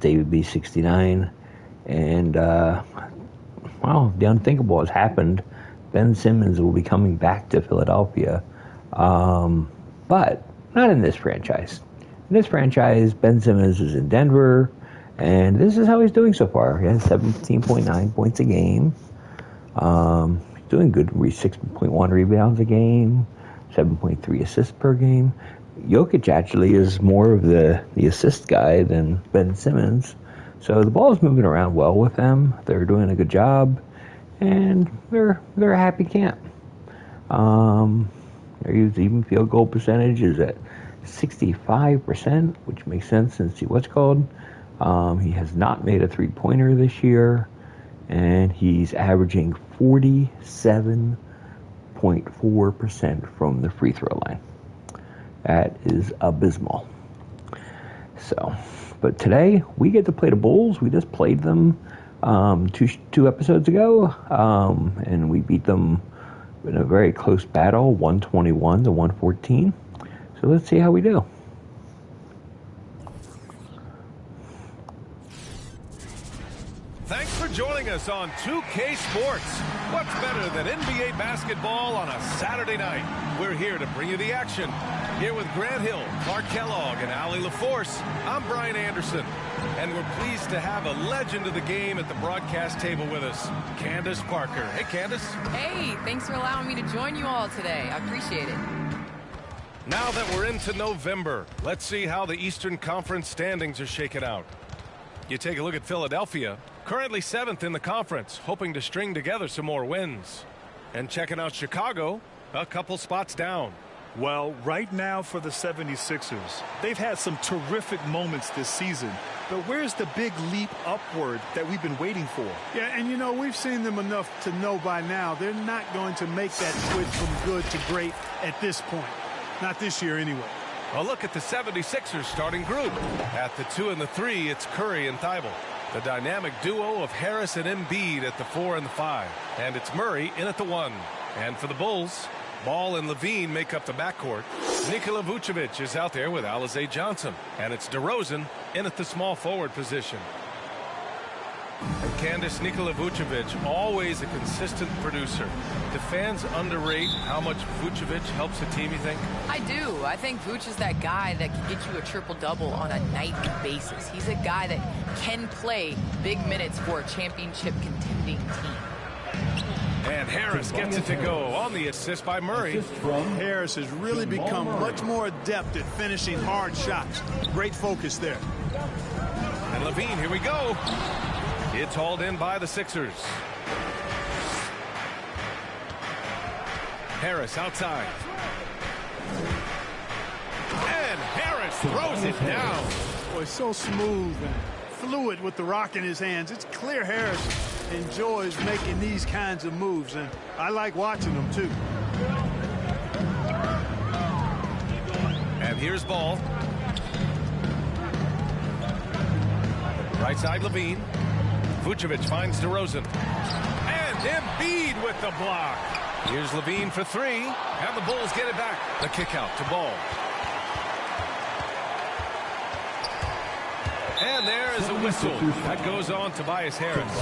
David B. 69. And, well, the unthinkable has happened. Ben Simmons will be coming back to Philadelphia. But not in this franchise. In this franchise, Ben Simmons is in Denver, and this is how he's doing so far. He has 17.9 points a game. He's doing good, 6.1 rebounds a game, 7.3 assists per game. Jokic actually is more of the assist guy than Ben Simmons. So the ball is moving around well with them. They're doing a good job, and they're a happy camp. Their even field goal percentage is at 65%, which makes sense since he he has not made a three-pointer this year, and he's averaging 47.4% from the free throw line. That is abysmal. So, but today we get to play the Bulls. We just played them two episodes ago, and we beat them in a very close battle, 121 to 114. So let's see how we do. Thanks for joining us on 2K Sports. What's better than NBA basketball on a Saturday night? We're here to bring you the action. Here with Grant Hill, Clark Kellogg, and Allie LaForce, I'm Brian Anderson. And we're pleased to have a legend of the game at the broadcast table with us, Candace Parker. Hey, Candace. Hey, thanks for allowing me to join you all today. I appreciate it. Now that we're into November, let's see how the Eastern Conference standings are shaken out. You take a look at Philadelphia, currently 7th in the conference, hoping to string together some more wins. And checking out Chicago, a couple spots down. Well, right now for the 76ers, they've had some terrific moments this season. But where's the big leap upward that we've been waiting for? Yeah, and you know, we've seen them enough to know by now they're not going to make that switch from good to great at this point. Not this year anyway. A look at the 76ers starting group. At the 2 and the 3, it's Curry and Thibault. The dynamic duo of Harris and Embiid at the 4 and the 5. And it's Murray in at the 1. And for the Bulls, Ball and Levine make up the backcourt. Nikola Vucevic is out there with Alize Johnson. And it's DeRozan in at the small forward position. And Candace, Nikola Vucevic, always a consistent producer. Do fans underrate how much Vucevic helps a team, you think? I do. I think Vuce is that guy that can get you a triple-double on a nightly basis. He's a guy that can play big minutes for a championship contending team. And Harris gets it to go on the assist by Murray. Harris has really become much more adept at finishing hard shots. Great focus there. And Levine, here we go. It's hauled in by the Sixers. Harris outside. And Harris throws it down. Boy, so smooth and fluid with the rock in his hands. It's clear Harris enjoys making these kinds of moves, and I like watching them too. And here's Ball. Right side Levine. Vucevic finds DeRozan. And Embiid with the block. Here's Levine for 3. And the Bulls get it back. The kick out to Ball. And there is a whistle. That goes on Tobias Harris.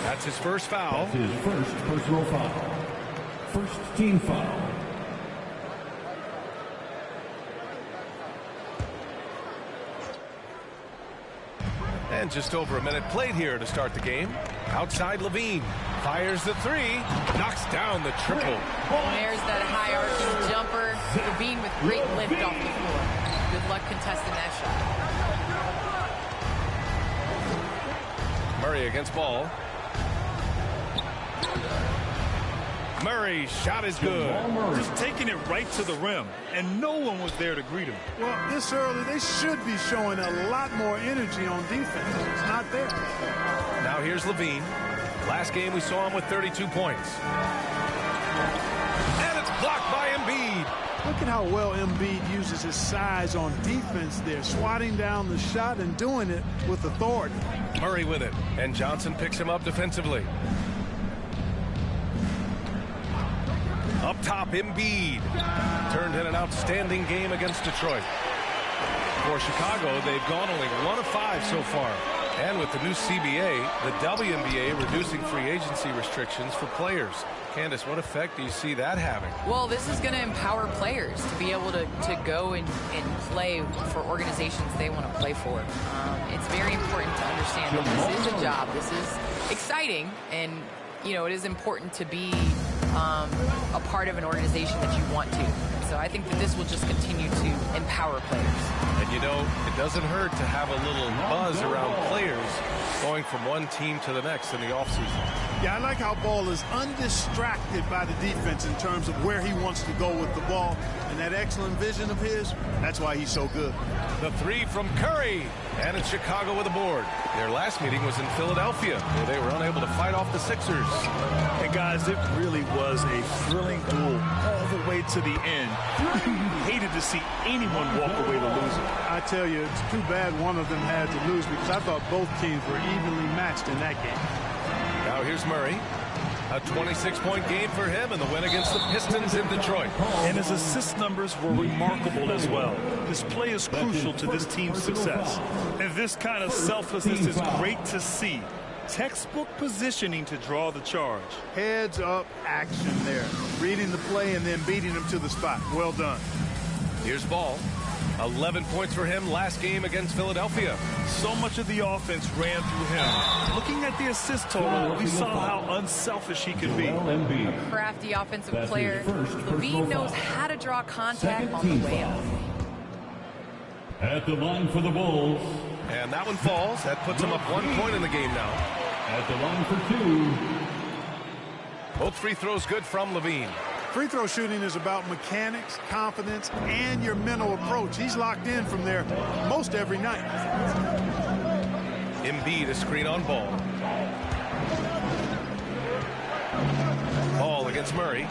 That's his first foul. That's his first personal foul. First team foul. And just over a minute played here to start the game. Outside Levine. Fires the 3. Knocks down the triple. There's that high arcing jumper. Levine with great lift off the floor. Good luck contesting that shot. Murray against Ball. Murray's shot is good. Just taking it right to the rim, and no one was there to greet him. Well, this early, they should be showing a lot more energy on defense. It's not there. Now here's Levine. Last game we saw him with 32 points. And it's blocked by Embiid. Look at how well Embiid uses his size on defense there, swatting down the shot and doing it with authority. Murray with it, and Johnson picks him up defensively. Up top, Embiid. Turned in an outstanding game against Detroit. For Chicago, they've gone only 1 of 5 so far. And with the new CBA, the WNBA reducing free agency restrictions for players. Candace, what effect do you see that having? Well, this is going to empower players to be able to go and play for organizations they want to play for. It's very important to understand that this is a job. This is exciting, and you know, it is important to be a part of an organization that you want to. So I think that this will just continue to empower players. And you know, it doesn't hurt to have a little buzz around players going from one team to the next in the offseason. Yeah, I like how Ball is undistracted by the defense in terms of where he wants to go with the ball. And that excellent vision of his, that's why he's so good. The three from Curry. And it's Chicago with a board. Their last meeting was in Philadelphia, where they were unable to fight off the Sixers. And guys, it really was a thrilling duel all the way to the end. You hated to see anyone walk away the loser. I tell you, it's too bad one of them had to lose, because I thought both teams were evenly matched in that game. Now here's Murray. A 26-point game for him in the win against the Pistons in Detroit. And his assist numbers were remarkable as well. His play is crucial to this team's success. And this kind of selflessness is great to see. Textbook positioning to draw the charge. Heads up action there. Reading the play and then beating him to the spot. Well done. Here's Ball. 11 points for him last game against Philadelphia. So much of the offense ran through him. Looking at the assist total, we saw how unselfish he could be. A crafty offensive player. Levine knows how to draw contact on the way up. At the line for the Bulls. And that one falls. That puts him up 1 point in the game now. At the line for 2. Both free throws good from Levine. Free throw shooting is about mechanics, confidence, and your mental approach. He's locked in from there most every night. Embiid a screen on Ball. Ball against Murray.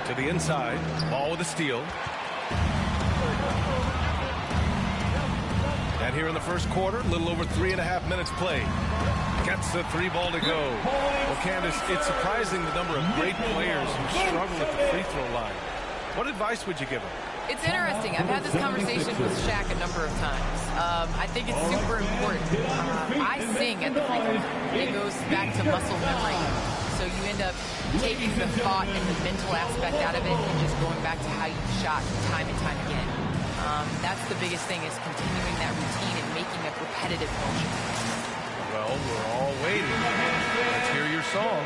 To the inside. Ball with a steal. And here in the first quarter, a little over 3.5 minutes played. Gets the three ball to go. Well, Candace, it's surprising the number of great players who struggle at the free throw line. What advice would you give them? It's interesting. I've had this conversation with Shaq a number of times. I think it's super important. I sing at the free throw line. It goes back to muscle memory. So you end up taking the thought and the mental aspect out of it and just going back to how you shot time and time again. That's the biggest thing, is continuing that routine and making a repetitive motion. Well, we're all waiting. Let's hear your song.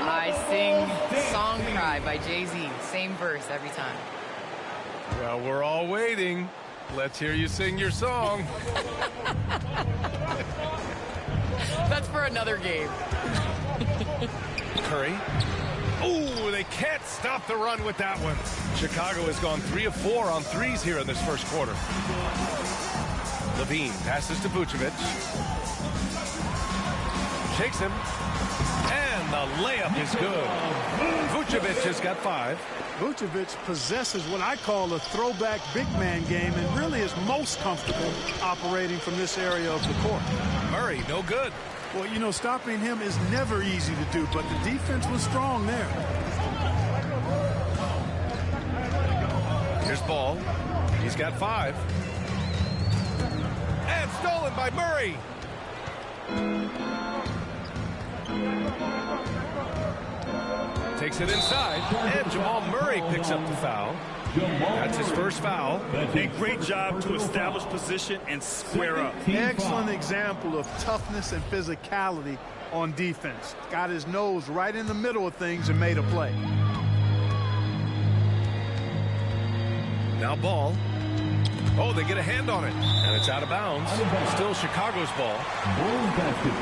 I sing Song Cry by Jay-Z. Same verse every time. Well, we're all waiting. Let's hear you sing your song. That's for another game. Curry. Ooh, they can't stop the run with that one. Chicago has gone 3 of 4 on threes here in this first quarter. Levine passes to Vucevic. Shakes him. And the layup is good. Vucevic has got 5. Vucevic possesses what I call a throwback big man game and really is most comfortable operating from this area of the court. Murray, no good. Well, you know, stopping him is never easy to do, but the defense was strong there. Here's Ball. He's got 5. And stolen by Murray. Takes it inside, and Jamal Murray picks up the foul. That's his first foul. A great job to establish position and square up. Excellent example of toughness and physicality on defense. Got his nose right in the middle of things and made a play. Now Ball. Oh, they get a hand on it, and it's out of bounds. Still Chicago's ball.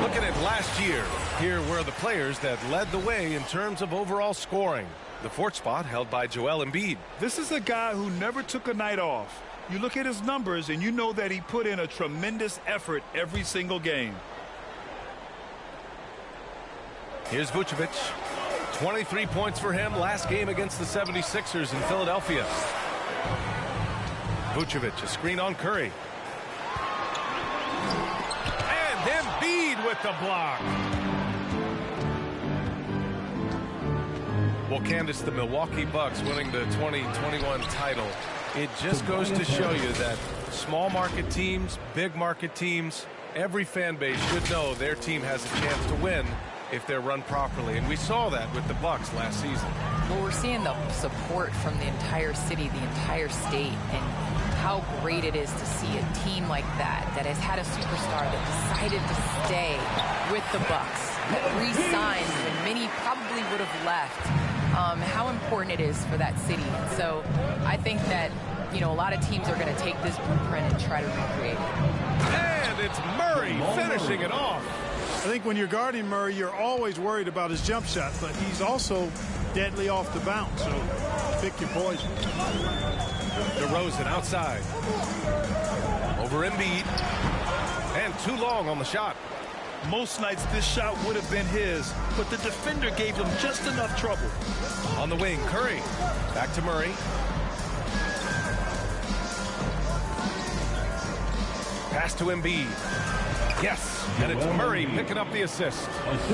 Looking at last year, here were the players that led the way in terms of overall scoring. The 4th spot held by Joel Embiid. This is a guy who never took a night off. You look at his numbers, and you know that he put in a tremendous effort every single game. Here's Vucevic. 23 points for him last game against the 76ers in Philadelphia. Vucevic, a screen on Curry. And Embiid with the block. Well, Candace, the Milwaukee Bucks winning the 2021 title. It just goes to show you that small market teams, big market teams, every fan base should know their team has a chance to win if they're run properly. And we saw that with the Bucks last season. Well, we're seeing the support from the entire city, the entire state, and how great it is to see a team like that has had a superstar that decided to stay with the Bucks, that re-signed when many probably would have left. How important it is for that city. And so I think that, you know, a lot of teams are going to take this blueprint and try to recreate it. And it's Murray finishing it off. I think when you're guarding Murray, you're always worried about his jump shot, but he's also deadly off the bounce, so pick your poison. DeRozan outside. Over Embiid. And too long on the shot. Most nights this shot would have been his, but the defender gave him just enough trouble. On the wing, Curry. Back to Murray. Pass to Embiid. Yes, and it's Murray picking up the assist.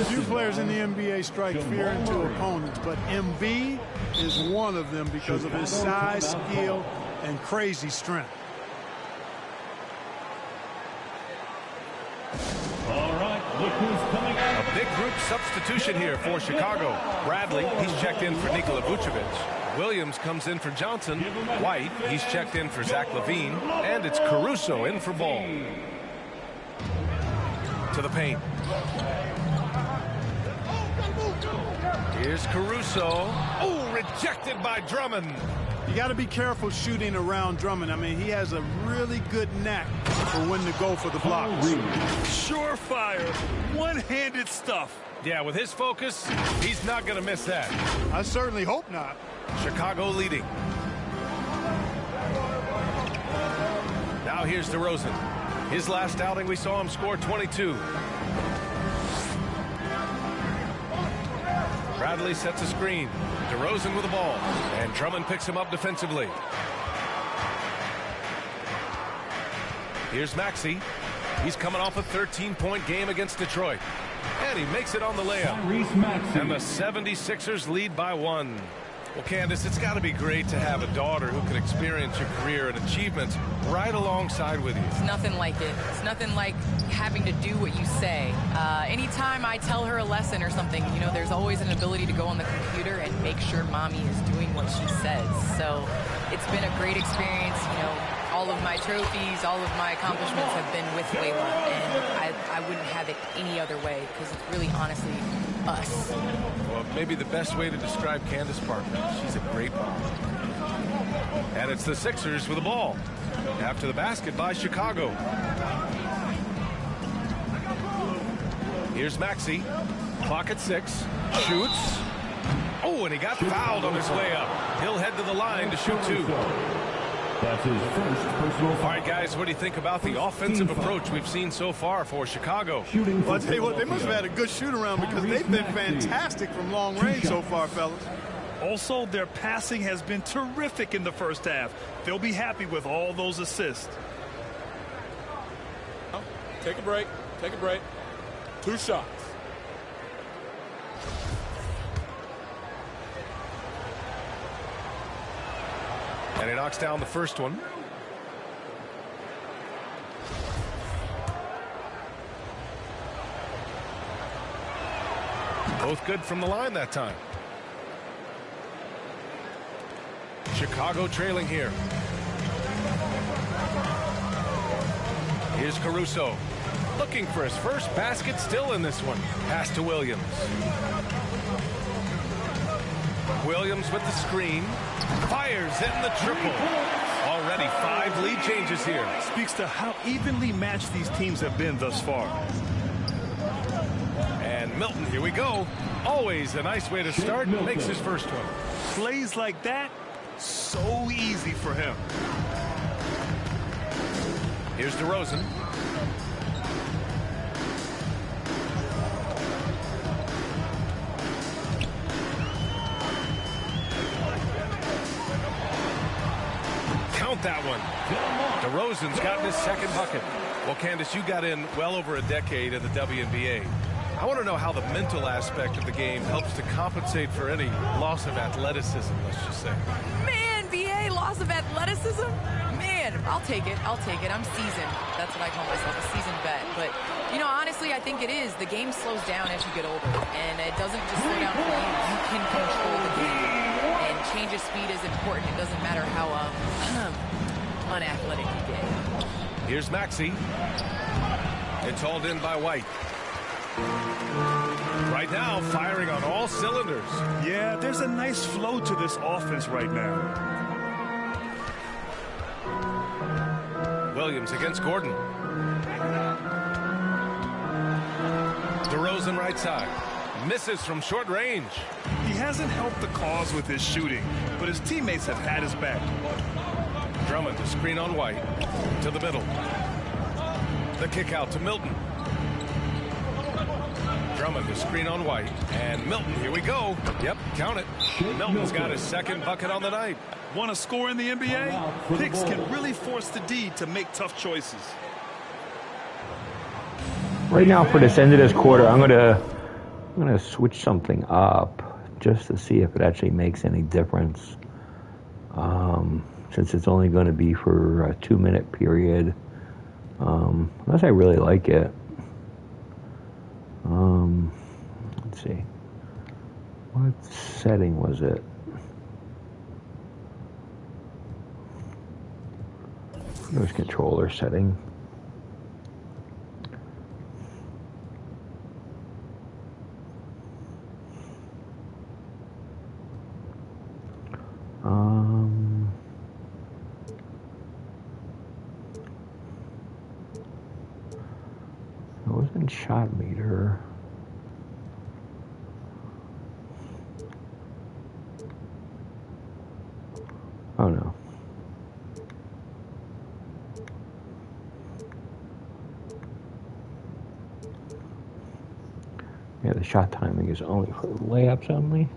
Few players in the NBA strike fear into opponents, but Embiid is one of them because of his size, skill, and crazy strength. All right, look who's coming out. A big group substitution here for Chicago. Bradley, he's checked in for Nikola Vucevic. Williams comes in for Johnson. White, he's checked in for Zach LaVine. And it's Caruso in for Ball. To the paint. Here's Caruso. Oh, rejected by Drummond. You got to be careful shooting around Drummond. I mean, he has a really good knack for when to go for the blocks. Surefire, one-handed stuff. Yeah, with his focus, he's not going to miss that. I certainly hope not. Chicago leading. Now here's DeRozan. His last outing, we saw him score 22. Bradley sets a screen. DeRozan with the ball. And Drummond picks him up defensively. Here's Maxey. He's coming off a 13-point game against Detroit. And he makes it on the layup. And the 76ers lead by 1. Well, Candace, it's got to be great to have a daughter who can experience your career and achievements right alongside with you. It's nothing like it. It's nothing like having to do what you say. Anytime I tell her a lesson or something, you know, there's always an ability to go on the computer and make sure mommy is doing what she says. So it's been a great experience. You know, all of my trophies, all of my accomplishments have been with Layla, and I wouldn't have it any other way because it's really honestly us. Well, maybe the best way to describe Candace Parker. She's a great mom. And it's the Sixers with the ball. After the basket by Chicago. Here's Maxey. Clock at 6. Shoots. Oh, and he got fouled on his way up. He'll head to the line to shoot 2. That's his first personal foul. All right, guys, what do you think about the offensive approach we've seen so far for Chicago? Well, I'll tell you what, they must have had a good shoot-around because they've been fantastic from long range so far, fellas. Also, their passing has been terrific in the first half. They'll be happy with all those assists. Take a break. Take a break. 2 shots. And he knocks down the first one. Both good from the line that time. Chicago trailing here. Here's Caruso. Looking for his first basket, still in this one. Pass to Williams. Williams with the screen. Fires in the triple. Already 5 lead changes here. Speaks to how evenly matched these teams have been thus far. And Milton, here we go. Always a nice way to start. Makes his first one. Plays like that, so easy for him. Here's DeRozan. Count that one. DeRozan's gotten his second bucket. Well, Candace, you got in well over a decade in the WNBA. I want to know how the mental aspect of the game helps to compensate for any loss of athleticism, let's just say. Man, BA loss of athleticism? Man, I'll take it. I'll take it. I'm seasoned. That's what I call myself, a seasoned vet. But, you know, honestly, I think it is. The game slows down as you get older. And it doesn't just slow down for you. You can control the game. And change of speed is important. It doesn't matter how unathletic you get. Here's Maxey. It's hauled in by White. Right now, firing on all cylinders. Yeah, there's a nice flow to this offense right now. Williams against Gordon. DeRozan right side. Misses from short range. He hasn't helped the cause with his shooting, but his teammates have had his back. Drummond to screen on White. To the middle. The kick out to Milton. Drummond to screen on White. And Milton, here we go. Yep, count it. Milton's got his second bucket on the night. Want to score in the NBA? Picks can really force the D to make tough choices. Right now, for this end of this quarter, I'm gonna switch something up just to see if it actually makes any difference. Since it's only going to be for a 2-minute period, unless I really like it. Let's see. What setting was it? It was controller setting. It wasn't shot meter. Oh no. Yeah, the shot timing is only for layups only.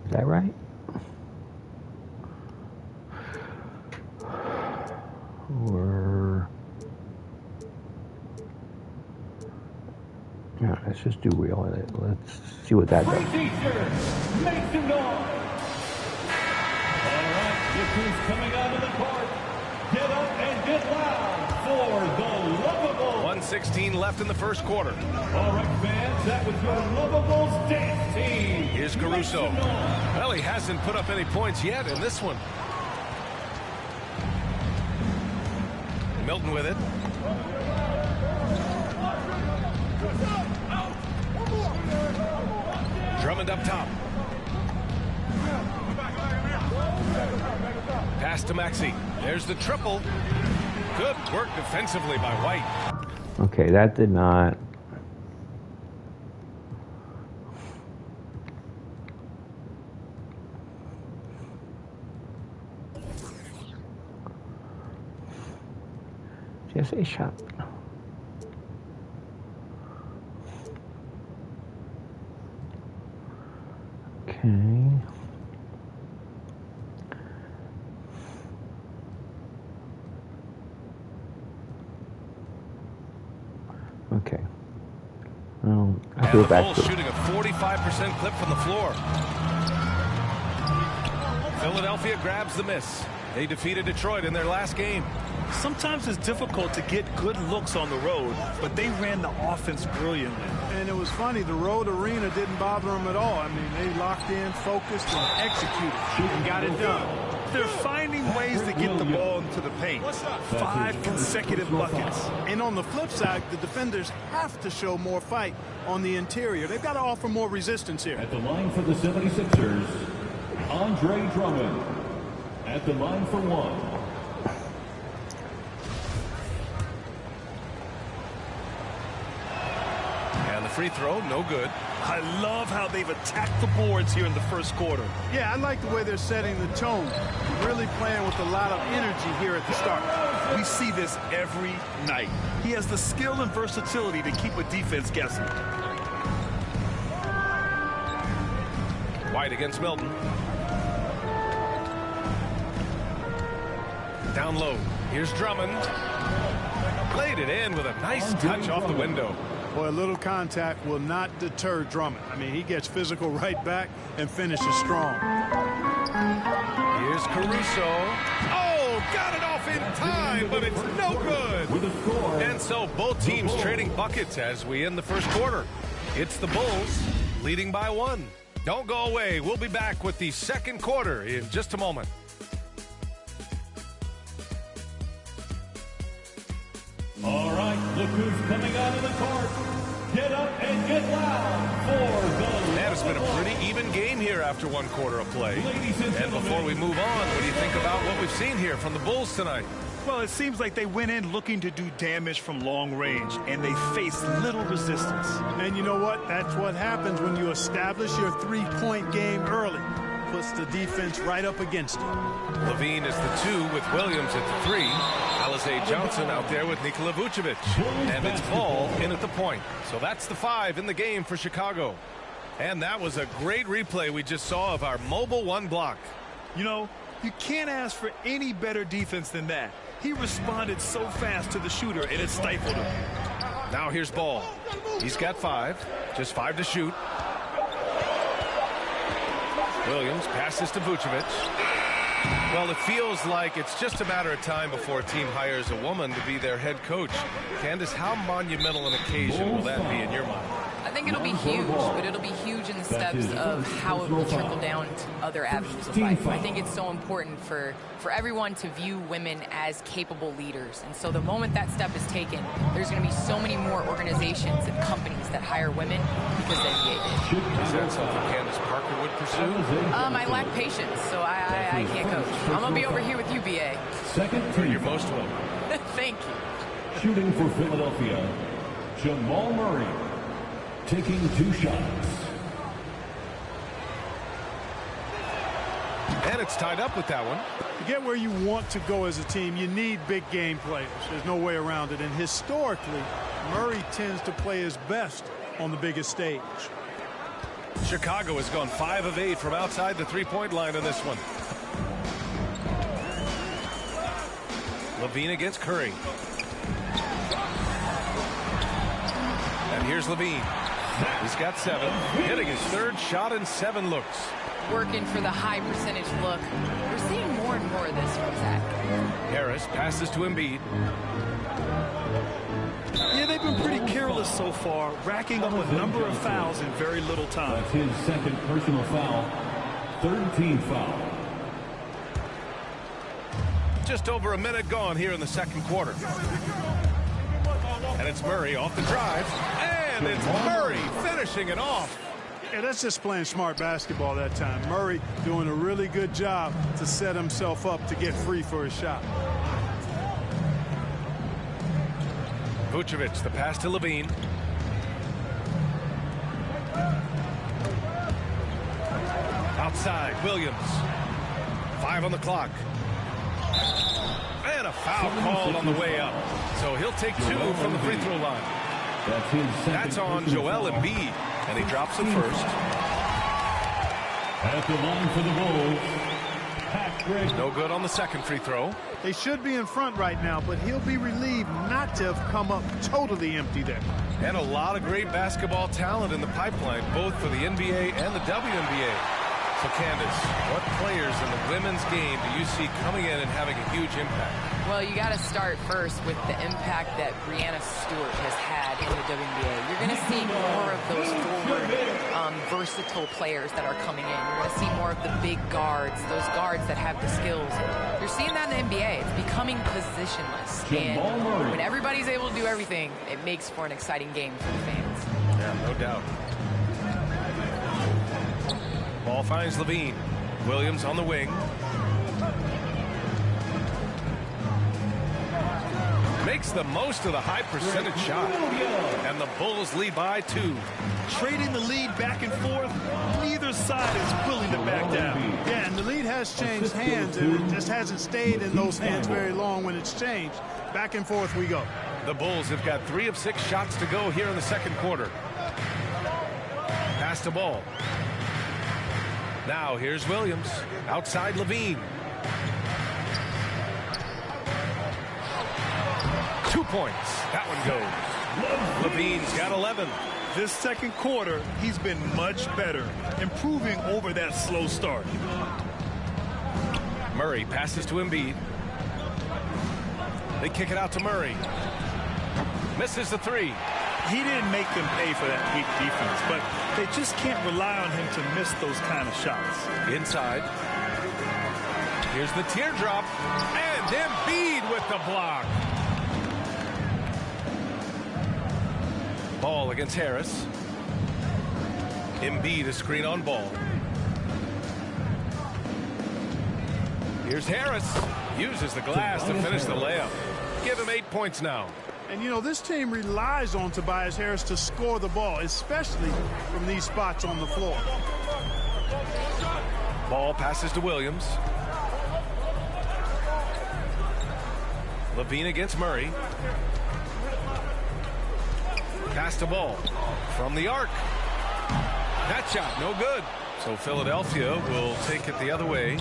Is that right? Or yeah, let's just do real. Let's see what that does. Who's coming out of the court? Get up and get loud for the Lovables. 1:16 left in the first quarter. All right, fans, that was your Lovables dance team. Here's Caruso. Well, he hasn't put up any points yet in this one. Milton with it. Drummond up top. Pass to Maxey. There's the triple. Good work defensively by White. Okay, that did not. Just a shot. Okay. Okay. Well, I go the back Bulls to shooting a 45% clip from the floor. Philadelphia grabs the miss. They defeated Detroit in their last game. Sometimes it's difficult to get good looks on the road, but they ran the offense brilliantly. And it was funny, the road arena didn't bother them at all. I mean, they locked in, focused, and executed, and got it done. They're finding ways to get the ball into the paint. 5 consecutive buckets. And on the flip side, the defenders have to show more fight on the interior. They've got to offer more resistance here. At the line for the 76ers, Andre Drummond. At the line for one. And the free throw, no good. I love how they've attacked the boards here in the first quarter. Yeah, I like the way they're setting the tone. Really playing with a lot of energy here at the start. We see this every night. He has the skill and versatility to keep a defense guessing. White against Milton. Down low. Here's Drummond. Laid it in with a nice touch off the window. Boy, a little contact will not deter Drummond. I mean, he gets physical right back and finishes strong. Here's Caruso. Oh, got it off in time, but it's no good. And so both teams trading buckets as we end the first quarter. It's the Bulls leading by 1. Don't go away. We'll be back with the second quarter in just a moment. All right, look who's coming out of the court. Get up and get loud for the... Man, it's been a pretty even game here after one quarter of play. And before we move on, what do you think about what we've seen here from the Bulls tonight? Well, it seems like they went in looking to do damage from long range, and they faced little resistance. And you know what? That's what happens when you establish your three-point game early. Puts the defense right up against it. Levine is the 2 with Williams at the 3. Alizé Johnson out there with Nikola Vucevic. And it's Ball in at the point. So that's the 5 in the game for Chicago. And that was a great replay we just saw of our mobile 1 block. You know, you can't ask for any better defense than that. He responded so fast to the shooter, and it stifled him. Now here's Ball. He's got 5. Just 5 to shoot. Williams passes to Vucevic. Well, it feels like it's just a matter of time before a team hires a woman to be their head coach. Candace, how monumental an occasion will that be in your mind? I think it'll be huge, but it'll be huge in the steps of how it will trickle down to other avenues of life. I think it's so important for everyone to view women as capable leaders. And so the moment that step is taken, there's going to be so many more organizations and companies that hire women because the NBA did. Is that something Candace Parker would pursue? I lack patience, so I can't coach. I'm going to be over here with you, BA. Second team. You're most welcome. Thank you. Shooting for Philadelphia, Jamal Murray. Taking 2 shots. And it's tied up with that one. To get where you want to go as a team, you need big game players. There's no way around it. And historically, Murray tends to play his best on the biggest stage. Chicago has gone 5 of 8 from outside the three-point line on this one. Levine against Curry. And here's Levine. He's got 7. Hitting his 3rd shot in 7 looks. Working for the high percentage look. We're seeing more and more of this from Zach. Harris passes to Embiid. Yeah, they've been pretty careless so far, racking up a number of fouls in very little time. That's his 2nd personal foul. 3rd team foul. Just over a minute gone here in the second quarter. And it's Murray off the drive. And it's Murray finishing it off. Yeah, that's just playing smart basketball that time. Murray doing a really good job to set himself up to get free for his shot. Vucevic, the pass to Levine. Outside, Williams. 5 on the clock. And a foul called on the way up. So he'll take 2 from the free throw line. That's on Joel Embiid, and he drops it first. At the line for the Bulls, no good on the second free throw. They should be in front right now, but he'll be relieved not to have come up totally empty there. And a lot of great basketball talent in the pipeline, both for the NBA and the WNBA. So, Candace, what players in the women's game do you see coming in and having a huge impact? Well, you got to start first with the impact that Breanna Stewart has had in the WNBA. You're going to see more of those forward, versatile players that are coming in. You're going to see more of the big guards, those guards that have the skills. You're seeing that in the NBA. It's becoming positionless. And when everybody's able to do everything, it makes for an exciting game for the fans. Yeah, no doubt. Ball finds Levine. Williams on the wing. Makes the most of the high percentage shot. And the Bulls lead by 2. Trading the lead back and forth, neither side is willing to back down. Yeah, and the lead has changed hands, and it just hasn't stayed in those hands very long when it's changed. Back and forth we go. The Bulls have got 3 of 6 shots to go here in the second quarter. Pass the ball. Now here's Williams. Outside Levine. 2 points. That one goes. Levine's got 11. This second quarter, he's been much better, improving over that slow start. Murray passes to Embiid. They kick it out to Murray. Misses the three. He didn't make them pay for that weak defense, but they just can't rely on him to miss those kind of shots. Inside. Here's the teardrop. And Embiid with the block. Ball against Harris. Embiid a screen on Ball. Here's Harris. Uses the glass to finish the layup. Give him 8 points now. And, you know, this team relies on Tobias Harris to score the ball, especially from these spots on the floor. Ball passes to Williams. Levine against Murray. Pass to Ball. From the arc. That shot, no good. So Philadelphia will take it the other way.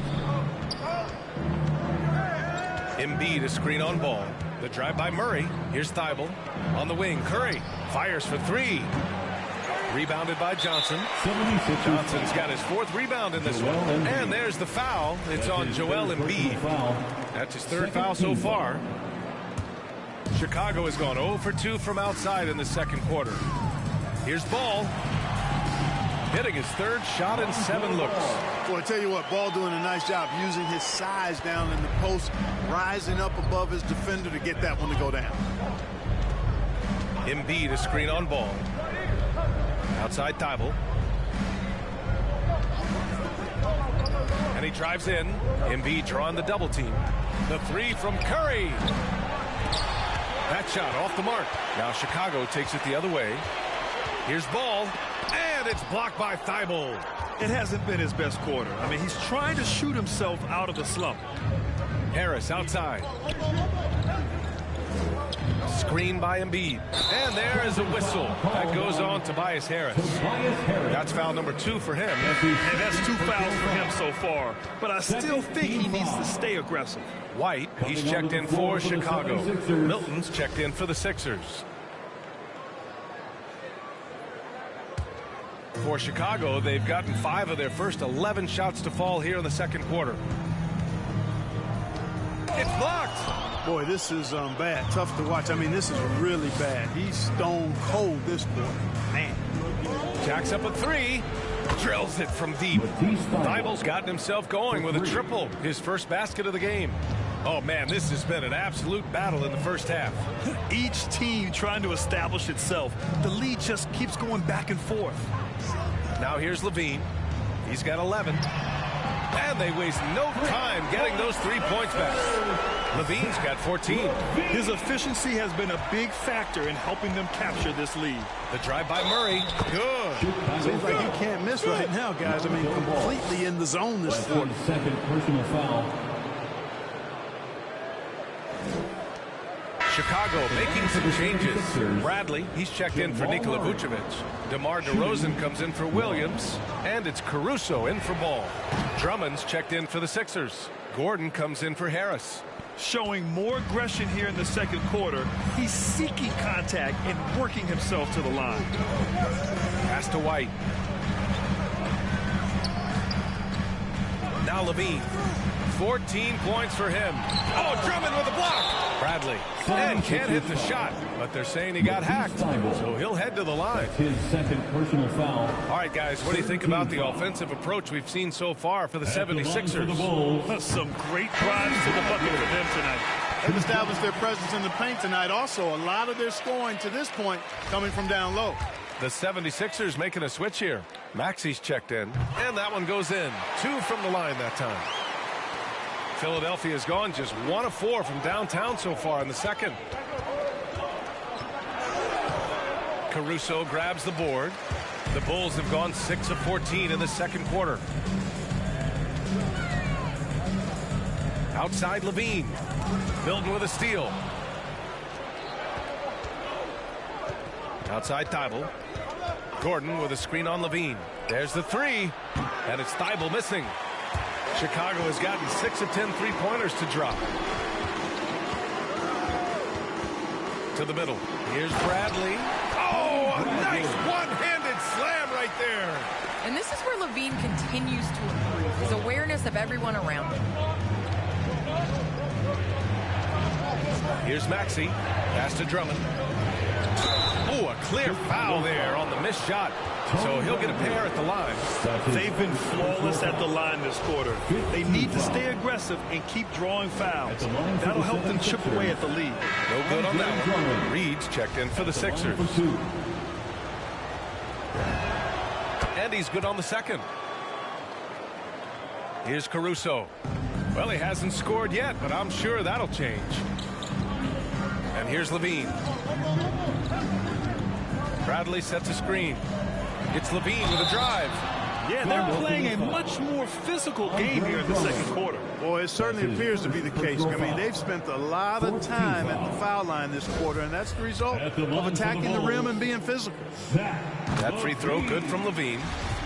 Embiid a screen on Ball. The drive by Murray. Here's Thibault on the wing. Curry fires for three. Rebounded by Johnson. Johnson's got his 4th rebound in this one. And there's the foul. It's on Joel Embiid. That's his 3rd foul so far. Chicago has gone 0 for 2 from outside in the second quarter. Here's Ball. Hitting his 3rd shot in 7 looks. Well, I tell you what, Ball doing a nice job using his size down in the post, rising up above his defender to get that one to go down. Embiid a screen on Ball. Outside Thibault. And he drives in. Embiid drawing the double team. The three from Curry. That shot off the mark. Now Chicago takes it the other way. Here's Ball. And it's blocked by Thibault. It hasn't been his best quarter. I mean, he's trying to shoot himself out of the slump. Harris outside. Screen by Embiid. And there is a whistle. That goes on Tobias Harris. That's foul number 2 for him. And that's 2 fouls for him so far. But I still think he needs to stay aggressive. White, he's checked in for Chicago. Milton's checked in for the Sixers. For Chicago, they've gotten 5 of their first 11 shots to fall here in the second quarter. It's blocked. Boy, this is bad. Tough to watch. I mean, this is really bad. He's stone cold this quarter. Man. Jacks up a 3. Drills it from deep. Thibault's gotten himself going with a triple. His first basket of the game. Oh, man, this has been an absolute battle in the first half. Each team trying to establish itself. The lead just keeps going back and forth. Now here's Levine. He's got 11. And they waste no time getting those 3 points back. Levine's got 14. His efficiency has been a big factor in helping them capture this lead. The drive by Murray. Good. Seems like he can't miss right now, guys. I mean, completely in the zone this quarter. Second personal foul. Chicago making some changes. Bradley, he's checked in for Nikola Vucevic. DeMar DeRozan comes in for Williams. And it's Caruso in for Ball. Drummond's checked in for the Sixers. Gordon comes in for Harris. Showing more aggression here in the second quarter. He's seeking contact and working himself to the line. Pass to White. Now Levine. 14 points for him. Oh, Drummond with a block. Bradley. And can't hit the shot, but they're saying he got hacked, so he'll head to the line. His second personal foul. All right, guys, what do you think about the offensive approach we've seen so far for the 76ers? Some great drives to the bucket for them tonight. They've established their presence in the paint tonight. Also, a lot of their scoring to this point coming from down low. The 76ers making a switch here. Maxi's checked in, and that one goes in. 2 from the line that time. Philadelphia's gone just 1 of 4 from downtown so far in the second. Caruso grabs the board. The Bulls have gone 6 of 14 in the second quarter. Outside Levine. Milton with a steal. Outside Thibault. Gordon with a screen on Levine. There's the 3. And it's Thibault missing. Chicago has gotten 6 of 10 three-pointers to drop. To the middle. Here's Bradley. Oh, a nice one-handed slam right there. And this is where Levine continues to improve his awareness of everyone around him. Here's Maxey. Pass to Drummond. Oh, a clear foul there on the missed shot. So he'll get a pair at the line. They've been flawless at the line this quarter. They need to stay aggressive and keep drawing fouls. That'll help them chip away at the lead. No good on that one. Reed's checked in for the Sixers. And he's good on the second. Here's Caruso. Well, he hasn't scored yet, but I'm sure that'll change. And here's Levine. Bradley sets a screen. It's Levine with a drive. Yeah, they're playing a much more physical game here in the second quarter. Boy, it certainly appears to be the case. I mean, they've spent a lot of time at the foul line this quarter, and that's the result of attacking the rim and being physical. That free throw good from Levine.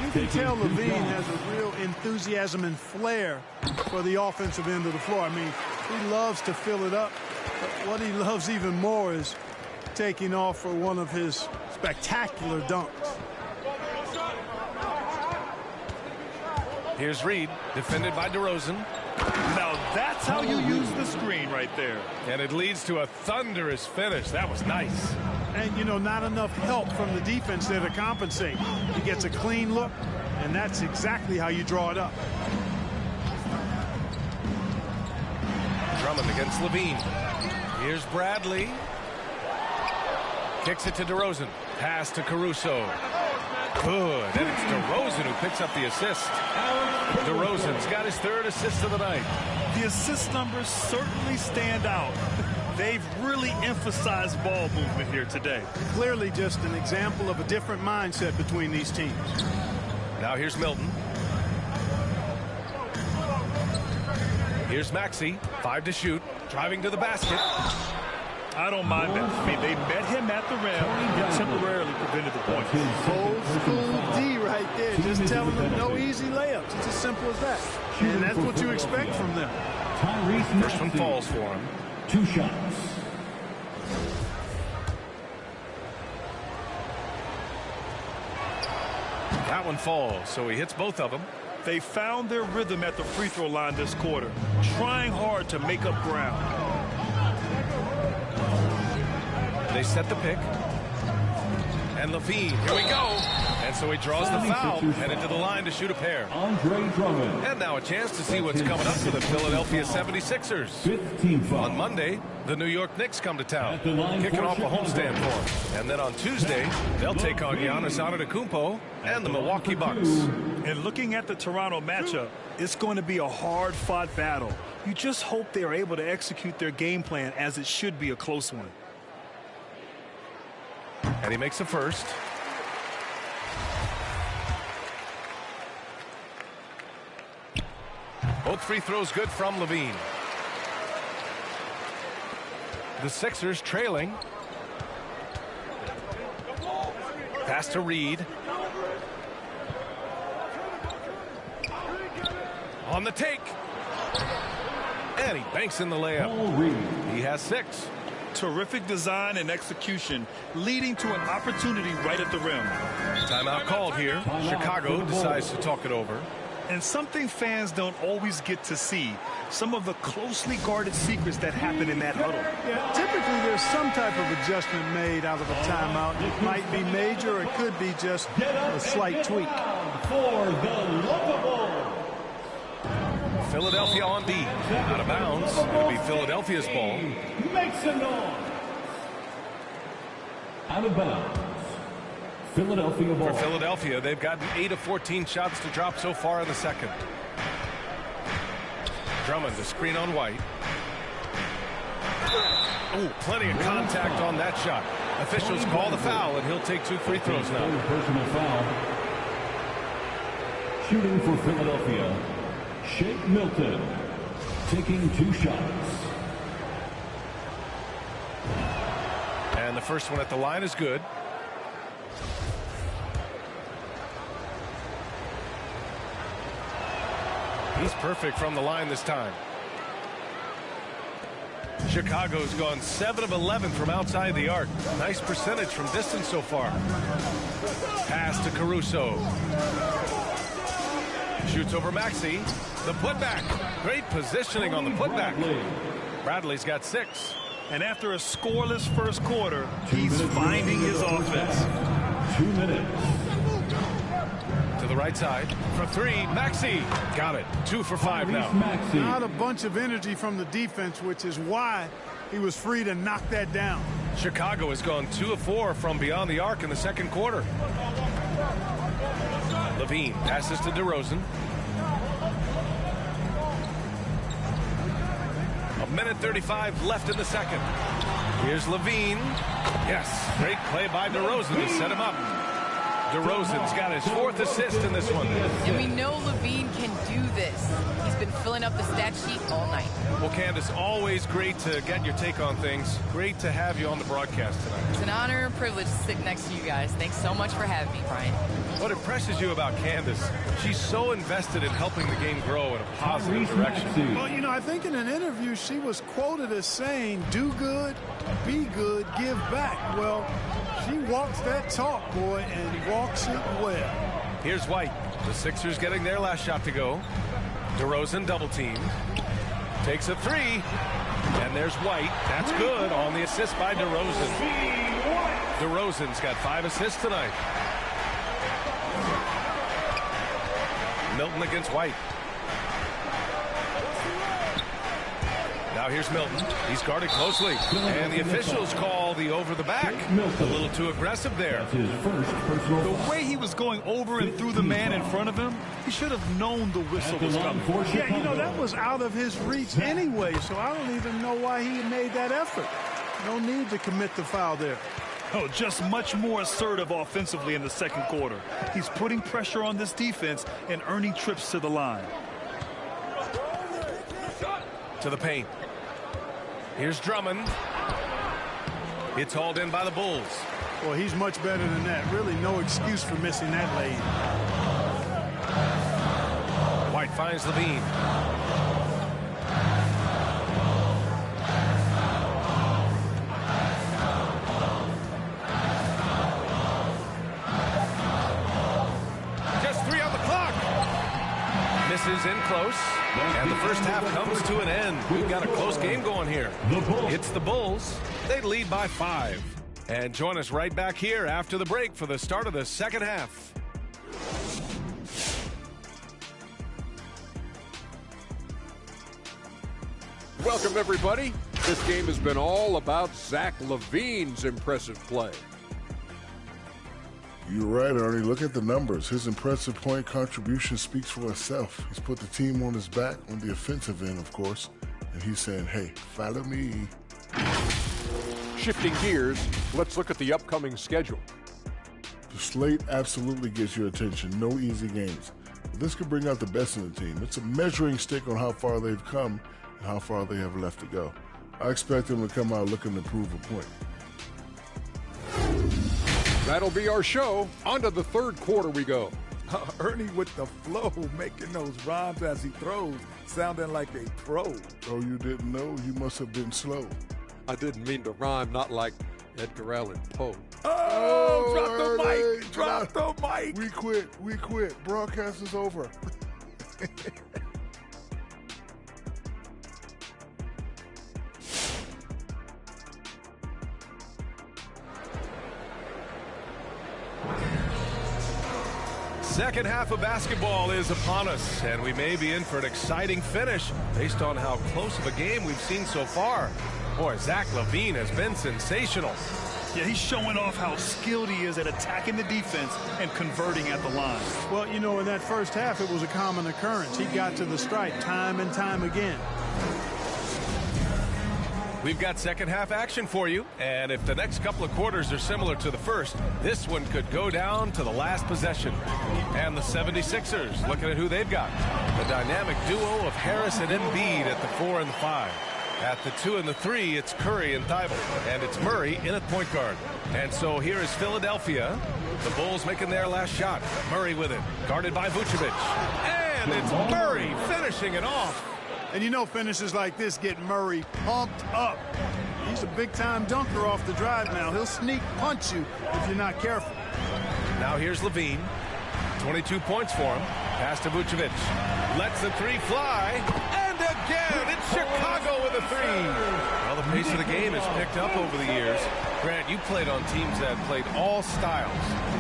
You can tell Levine has a real enthusiasm and flair for the offensive end of the floor. I mean, he loves to fill it up, but what he loves even more is taking off for one of his spectacular dunks. Here's Reed, defended by DeRozan. Now that's how you use the screen right there. And it leads to a thunderous finish. That was nice. And, you know, not enough help from the defense there to compensate. He gets a clean look, and that's exactly how you draw it up. Drummond against Levine. Here's Bradley. Kicks it to DeRozan. Pass to Caruso. Good. And it's DeRozan who picks up the assist. DeRozan's got his third assist of the night. The assist numbers certainly stand out. They've really emphasized ball movement here today. Clearly just an example of a different mindset between these teams. Now here's Milton. Here's Maxey. 5 to shoot. Driving to the basket. I don't mind that. I mean, they met him at the rim and temporarily prevented the point. Old school D right there. Just telling them no easy layups. It's as simple as that. And that's what you expect from them. First one falls for him. 2 shots. That one falls, so he hits both of them. They found their rhythm at the free throw line this quarter, trying hard to make up ground. They set the pick. And Levine, here we go. And so he draws the foul, headed to the line to shoot a pair. Andre Drummond. And now a chance to see what's coming up for the Philadelphia 76ers. 15 foul. On Monday, the New York Knicks come to town, kicking off a homestand for them. And then on Tuesday, they'll take on Giannis Antetokounmpo and the Milwaukee Bucks. And looking at the Toronto matchup, it's going to be a hard-fought battle. You just hope they are able to execute their game plan, as it should be a close one. And he makes the first. Both free throws good from Levine. The Sixers trailing. Pass to Reed. On the take. And he banks in the layup. He has 6. Terrific design and execution, leading to an opportunity right at the rim. Timeout called here. Chicago decides to talk it over. And something fans don't always get to see, some of the closely guarded secrets that happen in that huddle. Yeah, typically there's some type of adjustment made out of a timeout. It might be major, or it could be just a slight tweak. For the Locables. Philadelphia on D. Out of bounds. It'll be Philadelphia's ball. Makes a noise. Out of bounds. Philadelphia ball. For Philadelphia, they've gotten 8 of 14 shots to drop so far in the second. Drummond, the screen on White. Oh, plenty of contact on that shot. Officials call the foul, and he'll take 2 free throws now. Personal foul. Shooting for Philadelphia, Shake Milton, taking 2 shots. And the first one at the line is good. He's perfect from the line this time. Chicago's gone 7 of 11 from outside the arc. Nice percentage from distance so far. Pass to Caruso. Shoots over Maxey. The putback. Great positioning on the putback. Bradley's got 6. And after a scoreless first quarter, he's finding his offense. 2 minutes. To the right side. From three, Maxey. Got it. 2 for 5 now. Maxey. Not a bunch of energy from the defense, which is why he was free to knock that down. Chicago has gone 2 of 4 from beyond the arc in the second quarter. Levine passes to DeRozan. A minute 35 left in the second. Here's Levine. Yes, great play by DeRozan to set him up. DeRozan's got his 4th assist in this one. And we know Levine can do this. He's been filling up the stat sheet all night. Well, Candace, always great to get your take on things. Great to have you on the broadcast tonight. It's an honor and privilege to sit next to you guys. Thanks so much for having me, Brian. What impresses you about Candace? She's so invested in helping the game grow in a positive direction. Well, you know, I think in an interview she was quoted as saying, do good, be good, give back. Well, she walks that talk, boy, and walks it well. Here's White. The Sixers getting their last shot to go. DeRozan double teamed. Takes a 3. And there's White. That's good on the assist by DeRozan. DeRozan's got 5 assists tonight. Milton against White. Now here's Milton. He's guarded closely. And the officials call the over the back. A little too aggressive there. The way he was going over and through the man in front of him, he should have known the whistle was coming. Yeah, you know, that was out of his reach anyway, so I don't even know why he made that effort. No need to commit the foul there. Oh, just much more assertive offensively in the second quarter. He's putting pressure on this defense and earning trips to the line. To the paint. Here's Drummond. It's hauled in by the Bulls. Well, he's much better than that. Really no excuse for missing that lane. White finds Levine. Just 3 on the clock. Misses in close. And the first half comes to an end. We've got a close game going here. It's the Bulls. They lead by 5. And join us right back here after the break for the start of the second half. Welcome, everybody. This game has been all about Zach LaVine's impressive play. You're right, Ernie. Look at the numbers. His impressive point contribution speaks for itself. He's put the team on his back on the offensive end, of course. And he's saying, hey, follow me. Shifting gears, let's look at the upcoming schedule. The slate absolutely gets your attention. No easy games. But this could bring out the best in the team. It's a measuring stick on how far they've come and how far they have left to go. I expect them to come out looking to prove a point. That'll be our show. On to the third quarter we go. Ernie with the flow, making those rhymes as he throws, sounding like a pro. Oh, you didn't know? You must have been slow. I didn't mean to rhyme, not like Edgar Allan Poe. Oh, drop the mic. Drop the mic. We quit. We quit. Broadcast is over. Second half of basketball is upon us, and we may be in for an exciting finish based on how close of a game we've seen so far. Boy, Zach LaVine has been sensational. Yeah, he's showing off how skilled he is at attacking the defense and converting at the line. Well, you know, in that first half, it was a common occurrence. He got to the stripe time and time again. We've got second half action for you, and if the next couple of quarters are similar to the first, this one could go down to the last possession. And the 76ers, looking at who they've got. The dynamic duo of Harris and Embiid at the 4 and the 5. At the 2 and the 3, it's Curry and Thibault, and it's Murray in at point guard. And so here is Philadelphia. The Bulls making their last shot. Murray with it, guarded by Vucevic. And it's Murray finishing it off. And you know finishes like this get Murray pumped up. He's a big-time dunker off the drive now. He'll sneak punch you if you're not careful. Now here's Levine. 22 points for him. Pass to Vucevic. Lets the 3 fly. And again, it's Chicago with a three. Well, the pace of the game has picked up over the years. Grant, you played on teams that played all styles.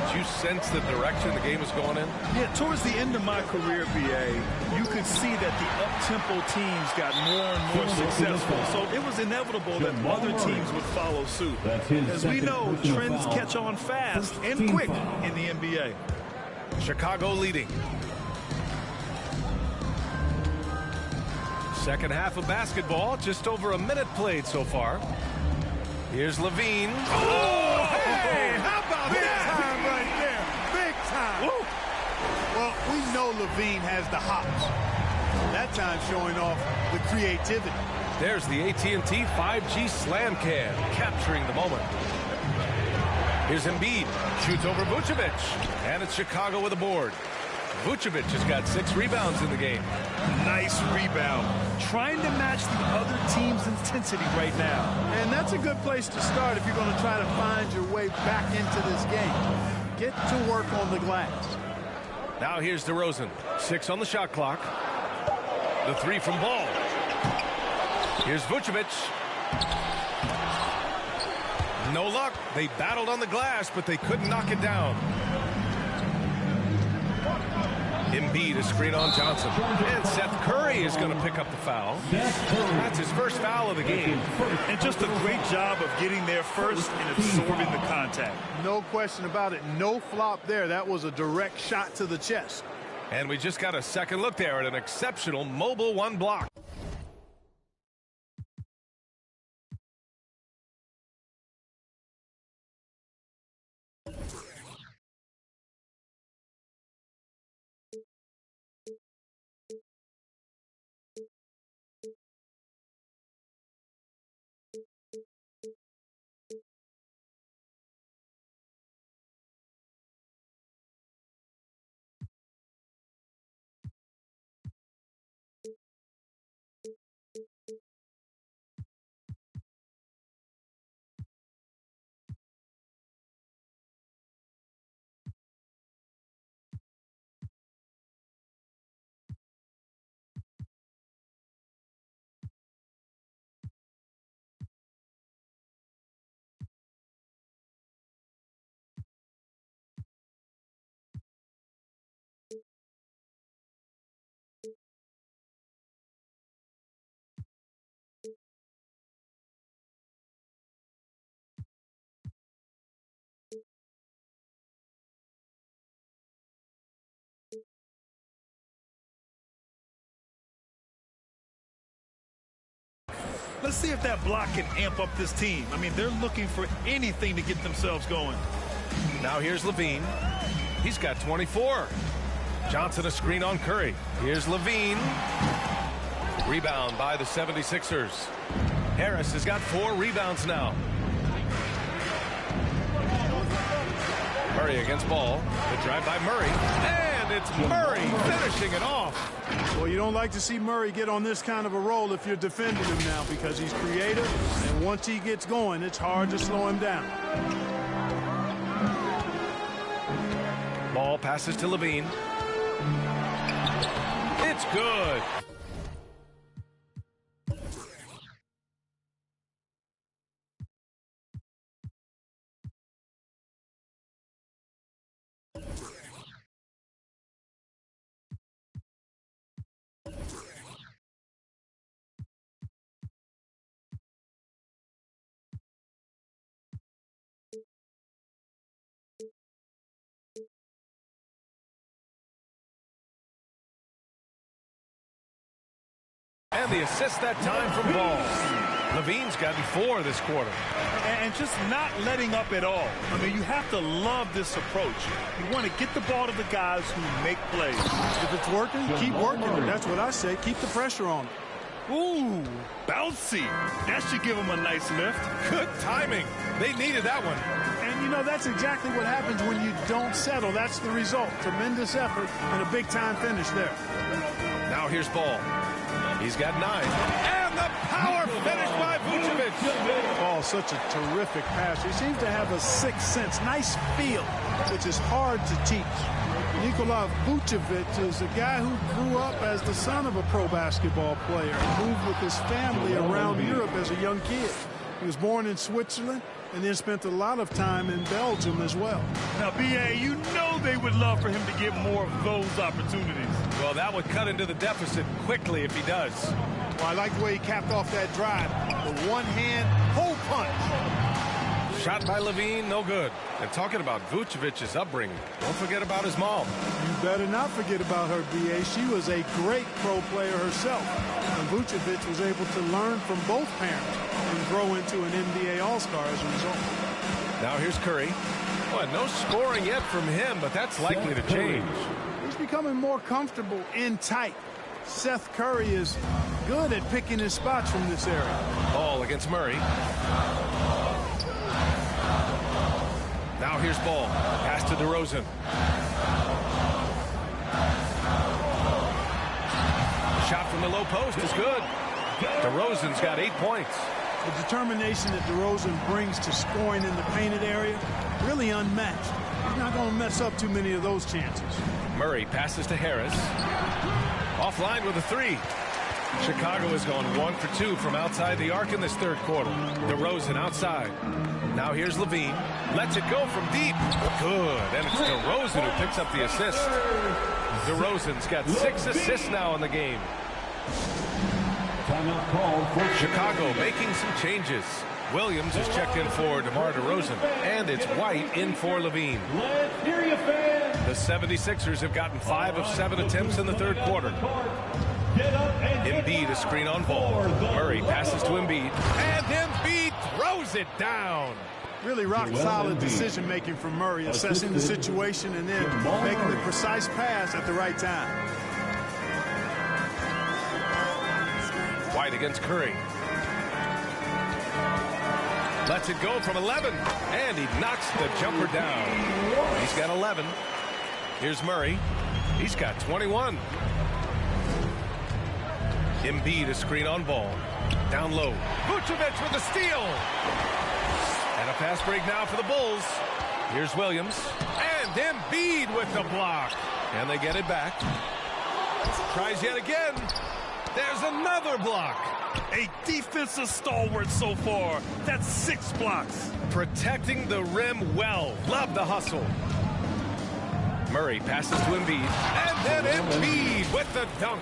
Did you sense the direction the game was going in? Yeah, towards the end of my career, BA, you could see that the up-tempo teams got more and more successful. So it was inevitable that other teams would follow suit. As we know, trends catch on fast and quick in the NBA. Chicago leading. Second half of basketball, just over a minute played so far. Here's Levine. Oh, hey, how about big time right there? Big time. Woo. Well, we know Levine has the hops. That time showing off the creativity. There's the AT&T 5G Slam Cam, capturing the moment. Here's Embiid, shoots over Vucevic, and it's Chicago with a board. Vucevic has got 6 rebounds in the game. Nice rebound. Trying to match the other team's intensity right now. And that's a good place to start if you're going to try to find your way back into this game. Get to work on the glass. Now here's DeRozan. 6 on the shot clock. The 3 from Ball. Here's Vucevic. No luck. They battled on the glass, but they couldn't knock it down. Embiid, a screen on Johnson. And Seth Curry is going to pick up the foul. That's his first foul of the game. And just a great job of getting there first and absorbing the contact. No question about it. No flop there. That was a direct shot to the chest. And we just got a second look there at an exceptional mobile 1 block. Let's see if that block can amp up this team. I mean, they're looking for anything to get themselves going. Now here's Levine. He's got 24. Johnson a screen on Curry. Here's Levine. Rebound by the 76ers. Harris has got 4 rebounds now. Murray against Ball. The drive by Murray. And it's Murray finishing it off. Well, you don't like to see Murray get on this kind of a roll if you're defending him now because he's creative, and once he gets going, it's hard to slow him down. Ball passes to Levine. It's good. And the assist that time from Ball. Levine's gotten 4 this quarter. And just not letting up at all. I mean, you have to love this approach. You want to get the ball to the guys who make plays. If it's working, keep working it. That's what I say. Keep the pressure on it. Ooh, bouncy. That should give them a nice lift. Good timing. They needed that one. And, you know, that's exactly what happens when you don't settle. That's the result. Tremendous effort and a big-time finish there. Now here's Ball. He's got 9. And the power finish by Vucevic. Ball is such a terrific passer. He seems to have a sixth sense, nice feel, which is hard to teach. Nikola Vucevic is a guy who grew up as the son of a pro basketball player and moved with his family around Europe as a young kid. He was born in Switzerland and then spent a lot of time in Belgium as well. Now, B.A., you know they would love for him to get more of those opportunities. Well, that would cut into the deficit quickly if he does. Well, I like the way he capped off that drive. The one-hand hole punch. Shot by Levine, no good. And talking about Vucevic's upbringing, don't forget about his mom. You better not forget about her, B.A. She was a great pro player herself. And Vucevic was able to learn from both parents and grow into an NBA All-Star as a result. Now here's Curry. Boy, no scoring yet from him, but that's likely to change. He's becoming more comfortable in tight. Seth Curry is good at picking his spots from this area. Ball against Murray. Now here's Ball. Pass to DeRozan. Shot from the low post is good. DeRozan's got 8 points. The determination that DeRozan brings to scoring in the painted area, really unmatched. He's not going to mess up too many of those chances. Murray passes to Harris. Offline with a three. Chicago has gone 1 for 2 from outside the arc in this third quarter. DeRozan outside. Now here's Levine. Lets it go from deep. Good. And it's DeRozan who picks up the assist. DeRozan's got 6 assists now in the game. Chicago making some changes. Williams is checked in for DeMar DeRozan. And it's White in for Levine. The 76ers have gotten 5 of 7 attempts in the third quarter. Embiid a screen on Ball. Murray passes to Embiid. And Embiid throws it down. Really rock-solid decision-making from Murray, assessing the situation and then making the precise pass at the right time. White against Curry. Lets it go from 11. And he knocks the jumper down. He's got 11. Here's Murray. He's got 21. Embiid a screen on Ball. Down low. Vucevic with a steal. And a fast break now for the Bulls. Here's Williams. And Embiid with the block. And they get it back. Tries yet again. There's another block. A defensive stalwart so far. That's 6 blocks. Protecting the rim well. Love the hustle. Murray passes to Embiid. And then Embiid with the dunk.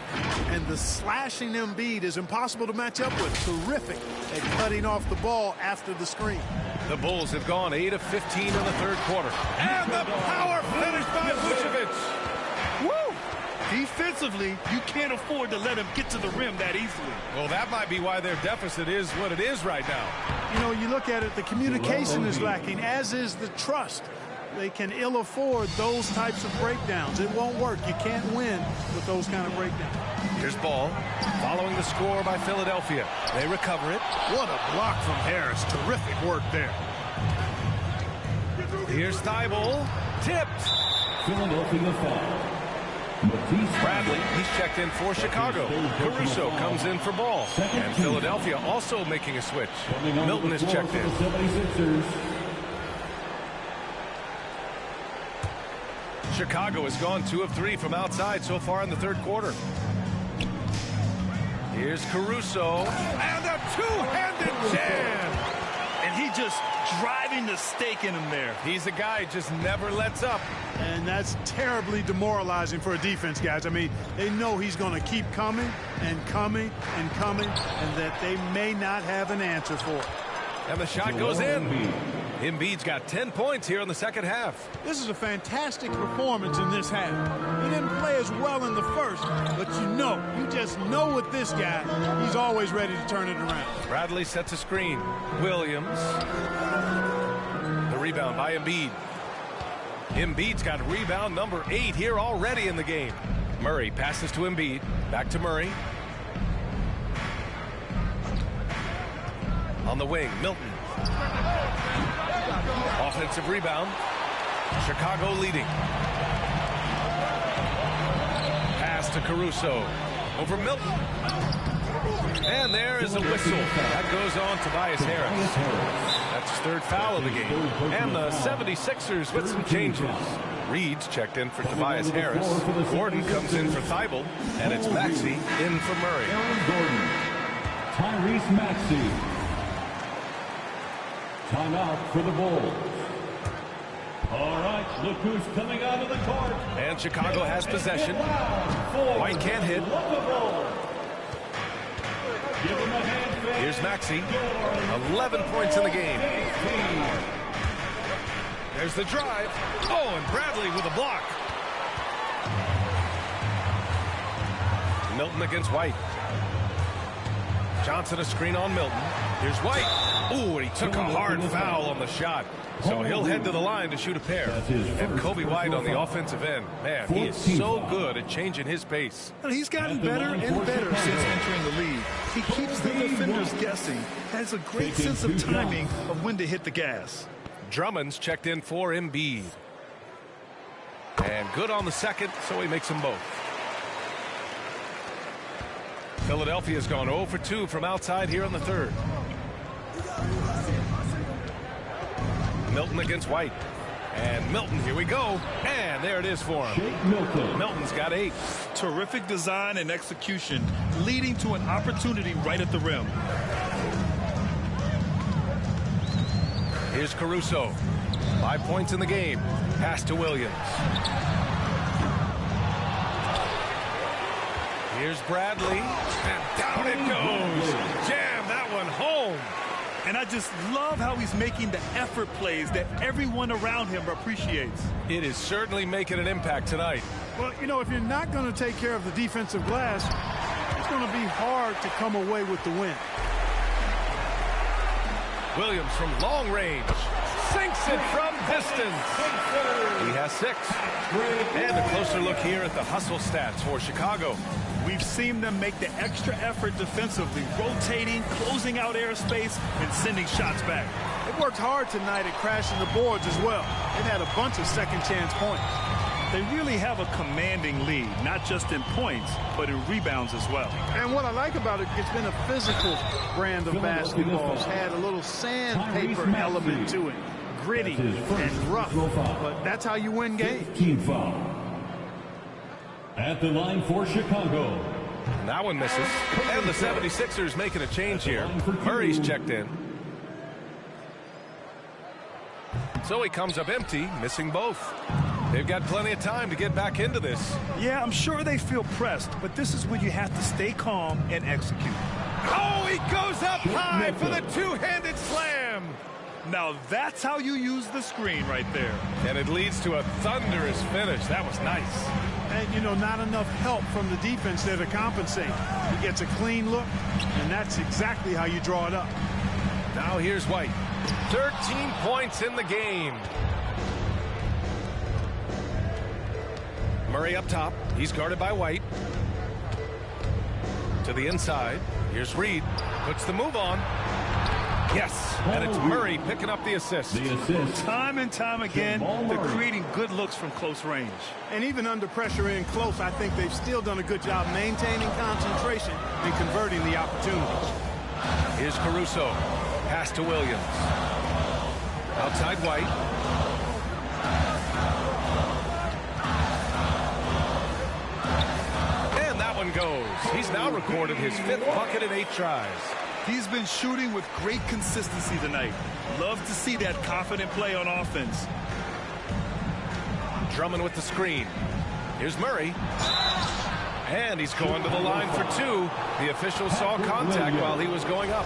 And the slashing Embiid is impossible to match up with. Terrific at cutting off the ball after the screen. The Bulls have gone 8 of 15 in the third quarter. And the power finish by Vucevic. Woo! Defensively, you can't afford to let him get to the rim that easily. Well, that might be why their deficit is what it is right now. You know, you look at it, the communication is lacking, as is the trust. They can ill afford those types of breakdowns. It won't work. You can't win with those kind of breakdowns. Here's Ball. Following the score by Philadelphia. They recover it. What a block from Harris. Terrific work there. Here's Thibault. Tipped. Philadelphia foul. Bradley, he's checked in for Chicago. Caruso comes in for Ball. And Philadelphia also making a switch. Milton is checked in. 76ers. Chicago has gone 2 of 3 from outside so far in the third quarter. Here's Caruso. And a two-handed jam. And he just driving the stake in him there. He's a guy who just never lets up. And that's terribly demoralizing for a defense, guys. I mean, they know he's going to keep coming and coming and coming, and that they may not have an answer for it. And the shot goes in. Embiid's got 10 points here in the second half. This is a fantastic performance in this half. He didn't play as well in the first, but you just know with this guy, he's always ready to turn it around. Bradley sets a screen. Williams. The rebound by Embiid. Embiid's got rebound number 8 here already in the game. Murray passes to Embiid. Back to Murray. On the wing, Milton. Offensive rebound. Chicago leading. Pass to Caruso. Over Milton. And there is a whistle. That goes on Tobias Harris. That's his third foul of the game. And the 76ers with some changes. Reed's checked in for Tobias Harris. Gordon comes in for Thibault. And it's Maxey in for Murray. Gordon. Tyrese Maxey. Timeout for the Bulls. All right, look who's coming out of the court. And Chicago has possession. White can't hit. Here's Maxey. 11 points in the game. There's the drive. Oh, and Bradley with a block. Milton against White. Johnson a screen on Milton. Here's White. Ooh, and he took a hard foul on the shot. So he'll head to the line to shoot a pair. And Kobe White on the offensive end. Man, he is so good at changing his pace. And he's gotten better and better since entering the league. He keeps the defenders guessing. Has a great sense of timing of when to hit the gas. Drummond's checked in for Embiid. And good on the second, so he makes them both. Philadelphia's gone 0 for 2 from outside here in the third. Milton against White. And Milton, here we go. And there it is for him. Milton's got 8. Terrific design and execution, leading to an opportunity right at the rim. Here's Caruso. 5 points in the game. Pass to Williams. Here's Bradley. And down it goes. Jam that one home. And I just love how he's making the effort plays that everyone around him appreciates. It is certainly making an impact tonight. Well, you know, if you're not going to take care of the defensive glass, it's going to be hard to come away with the win. Williams from long range. Sinks it from distance. He has 6. And a closer look here at the hustle stats for Chicago. We've seen them make the extra effort defensively, rotating, closing out airspace, and sending shots back. They worked hard tonight at crashing the boards as well. They've had a bunch of second-chance points. They really have a commanding lead, not just in points, but in rebounds as well. And what I like about it, it's been a physical brand of basketball. It's had a little sandpaper element to it. Gritty and rough, but that's how you win games. Team foul. At the line for Chicago. That one misses. And the 76ers making a change here. Murray's checked in. So he comes up empty, missing both. They've got plenty of time to get back into this. Yeah, I'm sure they feel pressed, but this is when you have to stay calm and execute. Oh, he goes up high for the two-handed slam. Now that's how you use the screen right there. And it leads to a thunderous finish. That was nice. And, you know, not enough help from the defense there to compensate. He gets a clean look, and that's exactly how you draw it up. Now here's White. 13 points in the game. Murray up top. He's guarded by White. To the inside. Here's Reed. Puts the move on. Yes, and it's Murray picking up the assist. Time and time again, they're creating good looks from close range. And even under pressure in close, I think they've still done a good job maintaining concentration and converting the opportunities. Here's Caruso. Pass to Williams. Outside White. And that one goes. He's now recorded his 5th bucket in 8 tries. He's been shooting with great consistency tonight. Love to see that confident play on offense. Drummond with the screen. Here's Murray. And he's going to the line for 2. The official saw contact while he was going up.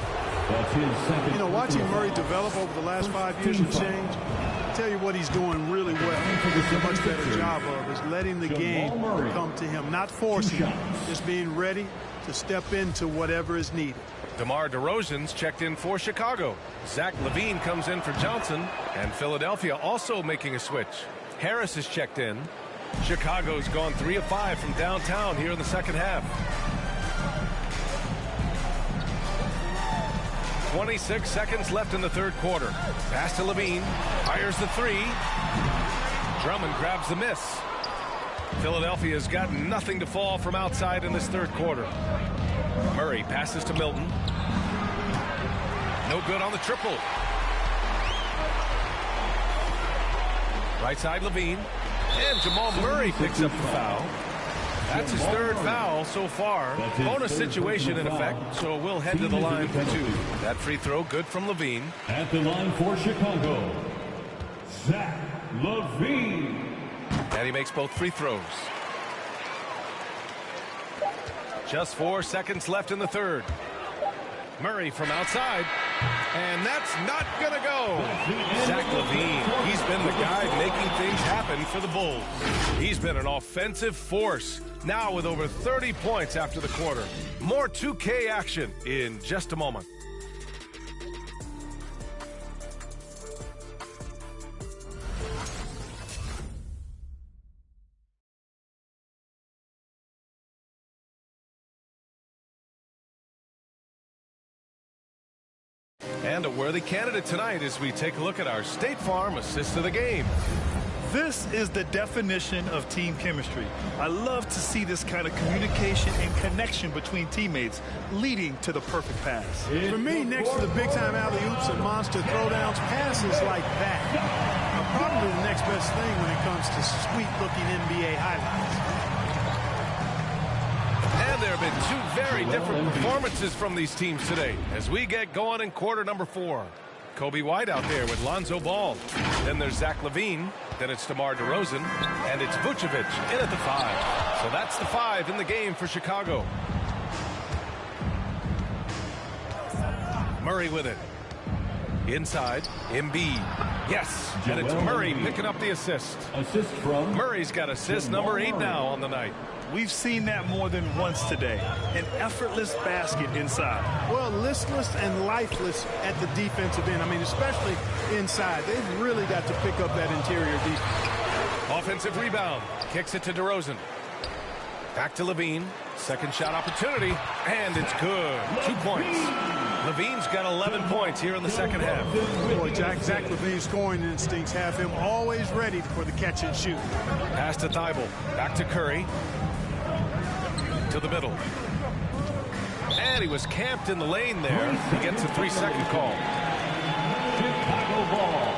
You know, watching Murray develop over the last 5 years and change, I tell you what he's doing really well. He's a much better job of is letting the game come to him, not forcing it, just being ready to step into whatever is needed. DeMar DeRozan's checked in for Chicago. Zach LaVine comes in for Johnson. And Philadelphia also making a switch. Harris is checked in. Chicago's gone 3 of 5 from downtown here in the second half. 26 seconds left in the third quarter. Pass to LaVine. Fires the 3. Drummond grabs the miss. Philadelphia's got nothing to fall from outside in this third quarter. Murray passes to Milton. No good on the triple. Right side, Levine. And Jamal Murray picks up the foul. That's his third foul so far. Bonus situation in effect, so we'll head to the line for 2. That free throw good from Levine. At the line for Chicago, Zach LaVine. And he makes both free throws. Just 4 seconds left in the third. Murray from outside. And that's not going to go. Zach LaVine, he's been the guy making things happen for the Bulls. He's been an offensive force, now with over 30 points after the quarter. More 2K action in just a moment. And a worthy candidate tonight as we take a look at our State Farm assist of the game. This is the definition of team chemistry. I love to see this kind of communication and connection between teammates leading to the perfect pass. For me, next to the big-time alley-oops and monster throwdowns, passes like that are probably the next best thing when it comes to sweet-looking NBA highlights. And there have been 2 very different performances from these teams today as we get going in quarter number 4. Kobe White out there with Lonzo Ball. Then there's Zach LaVine. Then it's DeMar DeRozan. And it's Vucevic in at the 5. So that's the 5 in the game for Chicago. Murray with it. Inside, Embiid. Yes, and it's Murray picking up the assist. Assist from Murray's got assist number 8 now on the night. We've seen that more than once today. An effortless basket inside. Well, listless and lifeless at the defensive end. I mean, especially inside. They've really got to pick up that interior defense. Offensive rebound. Kicks it to DeRozan. Back to Levine. Second shot opportunity. And it's good. 2 points. Levine's got 11 points here in the second half. Boy, Zach LaVine's scoring instincts have him always ready for the catch and shoot. Pass to Thibault. Back to Curry. To the middle. And he was camped in the lane there. He gets a 3-second call. Chicago ball.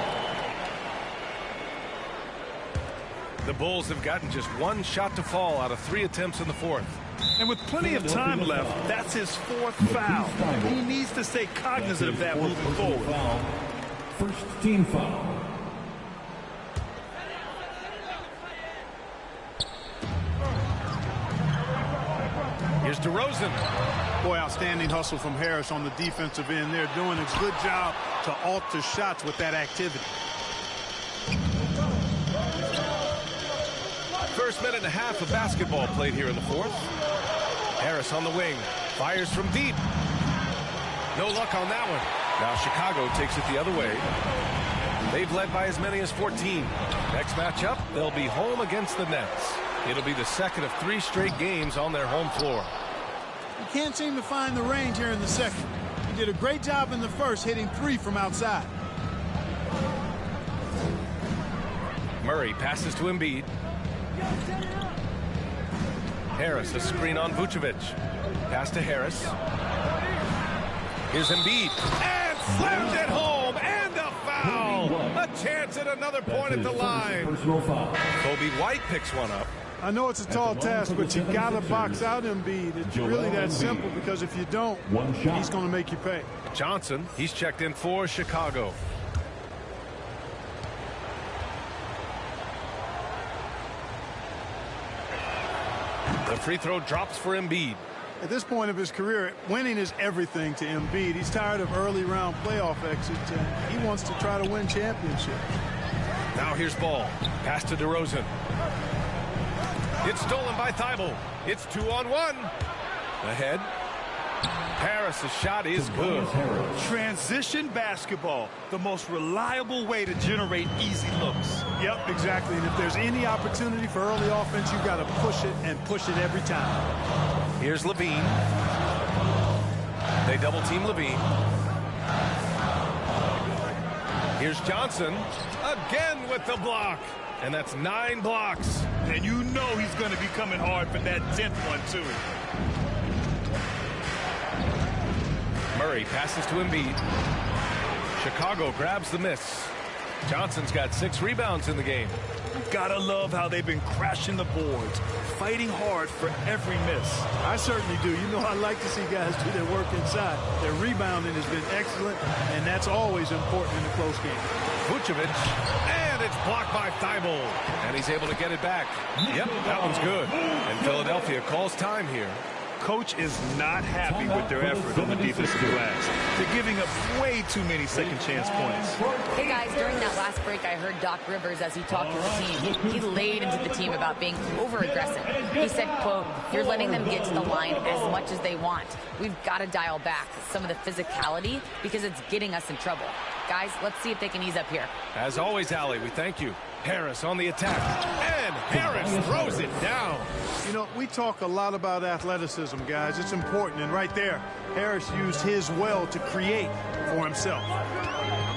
The Bulls have gotten just 1 shot to fall out of 3 attempts in the fourth. And with plenty of time left, that's his 4th foul. He needs to stay cognizant of that moving forward. First team foul. Here's DeRozan. Boy, outstanding hustle from Harris on the defensive end. They're doing a good job to alter shots with that activity. First minute and a half of basketball played here in the fourth. Harris on the wing. Fires from deep. No luck on that one. Now Chicago takes it the other way. They've led by as many as 14. Next matchup, they'll be home against the Nets. It'll be the second of 3 straight games on their home floor. You can't seem to find the range here in the second. He did a great job in the first, hitting 3 from outside. Murray passes to Embiid. Harris, a screen on Vucevic. Pass to Harris. Here's Embiid. And slams it home. And a foul. A chance at another point at the line. Kobe White picks one up. I know it's a tall task, but you got to box out Embiid. It's really that simple, because if you don't, he's going to make you pay. Johnson, he's checked in for Chicago. The free throw drops for Embiid. At this point of his career, winning is everything to Embiid. He's tired of early round playoff exits, and he wants to try to win championships. Now here's Ball. Pass to DeRozan. It's stolen by Thibault. It's 2-on-1. Ahead. Harris' shot is good. Transition basketball, the most reliable way to generate easy looks. Yep, exactly. And if there's any opportunity for early offense, you've got to push it and push it every time. Here's Levine. They double team Levine. Here's Johnson. Again with the block. And that's 9 blocks. And you know he's going to be coming hard for that 10th one, too. Murray passes to Embiid. Chicago grabs the miss. Johnson's got 6 rebounds in the game. Gotta love how they've been crashing the boards, fighting hard for every miss. I certainly do. You know, I like to see guys do their work inside. Their rebounding has been excellent, and that's always important in a close game. Vucevic, and it's blocked by Thibault. And he's able to get it back. Yep, that one's good. And Philadelphia calls time here. Coach is not happy with their effort on the defensive glass. They're giving up way too many second chance points. Hey guys, during that last break, I heard Doc Rivers as he talked to the team. He laid into the team about being over-aggressive. He said, quote, "You're letting them get to the line as much as they want. We've got to dial back some of the physicality because it's getting us in trouble. Guys, let's see if they can ease up here." As always, Allie, we thank you. Harris on the attack. And Harris throws it down. You know, we talk a lot about athleticism, guys. It's important. And right there, Harris used his well to create for himself.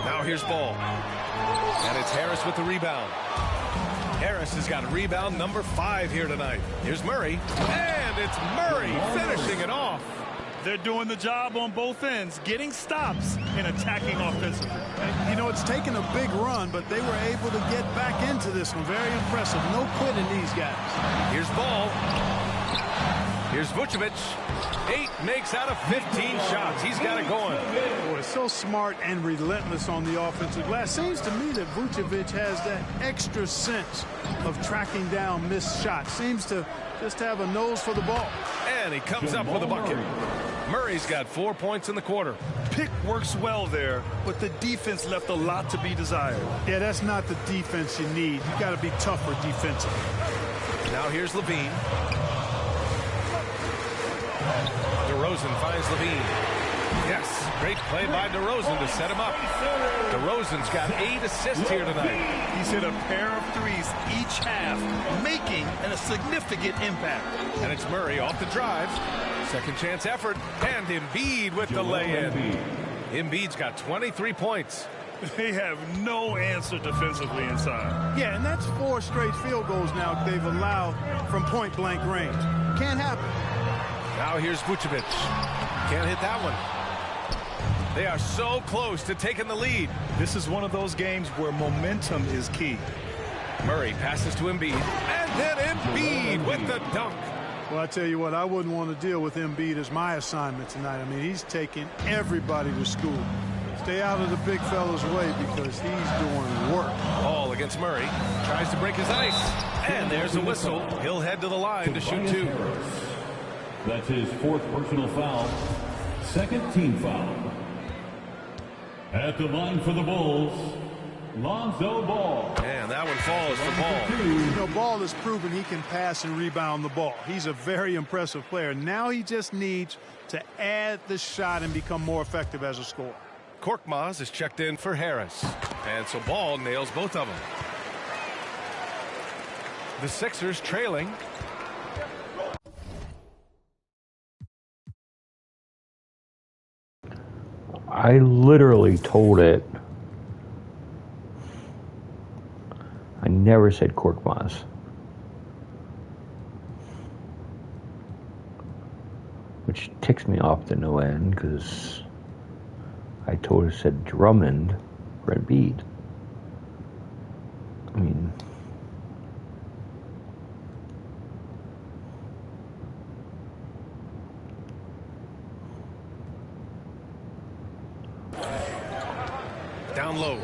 Now here's Ball. And it's Harris with the rebound. Harris has got rebound number 5 here tonight. Here's Murray. And it's Murray finishing it off. They're doing the job on both ends, getting stops and attacking offensively. You know, it's taken a big run, but they were able to get back into this one. Very impressive. No quitting these guys. Here's Ball. Here's Vucevic. 8 makes out of 15 shots. He's got it going. Boy, so smart and relentless on the offensive glass. Seems to me that Vucevic has that extra sense of tracking down missed shots. Seems to just have a nose for the ball. And he comes up with a bucket. Murray's got 4 points in the quarter. Pick works well there, but the defense left a lot to be desired. Yeah, that's not the defense you need. You got to be tougher defensively. Now here's Levine. DeRozan finds Levine. Yes, great play by DeRozan to set him up. DeRozan's got 8 assists here tonight. He's hit a pair of threes each half, making a significant impact. And it's Murray off the drive. Second chance effort. And Embiid with the lay-in. Embiid's got 23 points. They have no answer defensively inside. Yeah, and that's 4 straight field goals now they've allowed from point-blank range. Can't happen. Now here's Vucevic. Can't hit that one. They are so close to taking the lead. This is one of those games where momentum is key. Murray passes to Embiid. And then Embiid with the dunk. Well, I tell you what, I wouldn't want to deal with Embiid as my assignment tonight. I mean, he's taking everybody to school. Stay out of the big fella's way because he's doing work. Ball against Murray. Tries to break his ice. And there's a whistle. He'll head to the line to shoot 2. That's his 4th personal foul. 2nd team foul. At the line for the Bulls, Lonzo Ball. And that one falls for Ball. You know, Ball has proven he can pass and rebound the ball. He's a very impressive player. Now he just needs to add the shot and become more effective as a scorer. Korkmaz is checked in for Harris. And so Ball nails both of them. The Sixers trailing. I literally told it. I never said Korkmaz. Which ticks me off to no end because I told her said Drummond for Embiid. I mean, down low.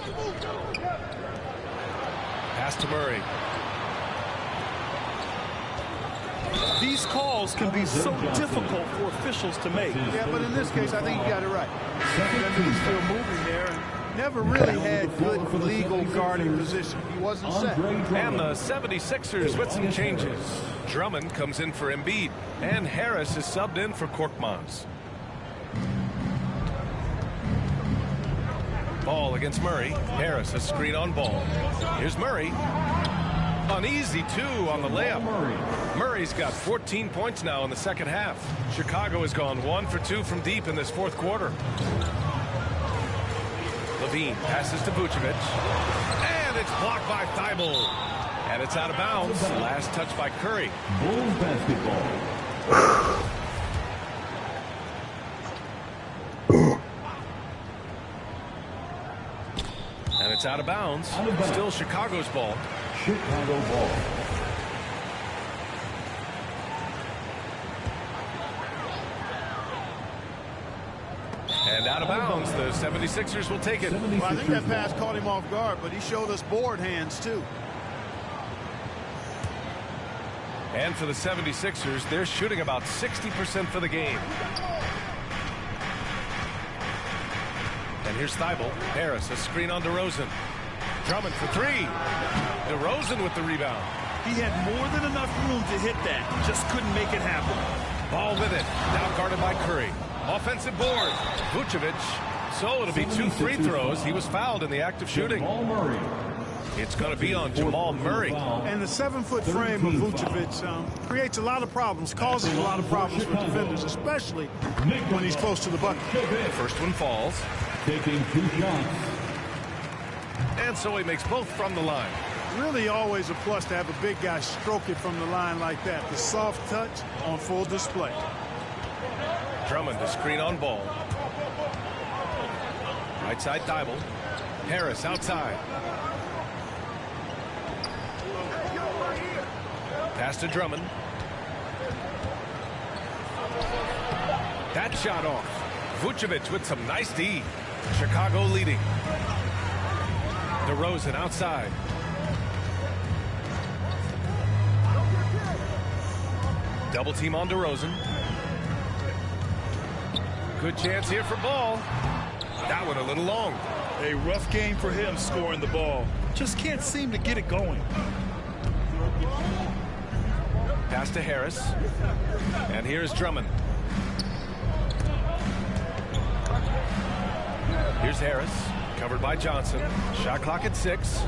Pass to Murray. These calls can be so difficult for officials to make. Yeah, but in this case, I think you got it right. He's still moving there and never really had good legal guarding position. He wasn't set. And the 76ers with some changes. Drummond comes in for Embiid, and Harris is subbed in for Korkmaz. Ball against Murray. Harris a screen on Ball. Here's Murray. An easy 2 on the layup. Murray's got 14 points now in the second half. Chicago has gone 1 for 2 from deep in this fourth quarter. Levine passes to Vucevic. And it's blocked by Thibault. And it's out of bounds. Last touch by Curry. Bulls basketball. it's out of bounds. Still Chicago's ball. Chicago ball. And out of bounds, the 76ers will take it. Well, I think that pass caught him off guard, but he showed us board hands, too. And for the 76ers, they're shooting about 60% for the game. And here's Thibault. Harris, a screen on DeRozan. Drummond for three. DeRozan with the rebound. He had more than enough room to hit that. Just couldn't make it happen. Ball with it. Now guarded by Curry. Offensive board. Vucevic. So it'll be 2 free throws. He was fouled in the act of shooting. It's going to be on Jamal Murray. And the 7-foot frame of Vucevic creates a lot of problems, causes a lot of problems for defenders, especially when he's close to the bucket. The first one falls. Taking 2 shots. And so he makes both from the line. Really always a plus to have a big guy stroke it from the line like that. The soft touch on full display. Drummond, the screen on Ball. Right side Thibault. Harris outside. Pass to Drummond. That shot off. Vucevic with some nice D. Chicago leading. DeRozan outside. Double team on DeRozan. Good chance here for Ball. That one a little long. A rough game for him scoring the ball. Just can't seem to get it going. Pass to Harris. And here's Drummond. Here's Harris. Covered by Johnson. Shot clock at 6.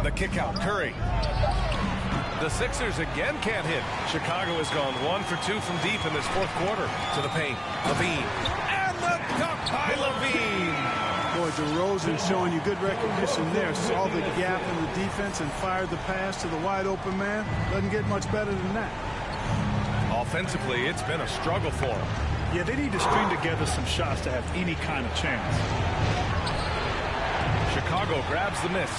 The kick out. Curry. The Sixers again can't hit. Chicago has gone 1 for 2 from deep in this fourth quarter. To the paint. LaVine. And the dunk by LaVine. Boy, DeRozan showing you good recognition there. Saw the gap in the defense and fired the pass to the wide open man. Doesn't get much better than that. Offensively, it's been a struggle for them. Yeah, they need to string together some shots to have any kind of chance. Chicago grabs the miss.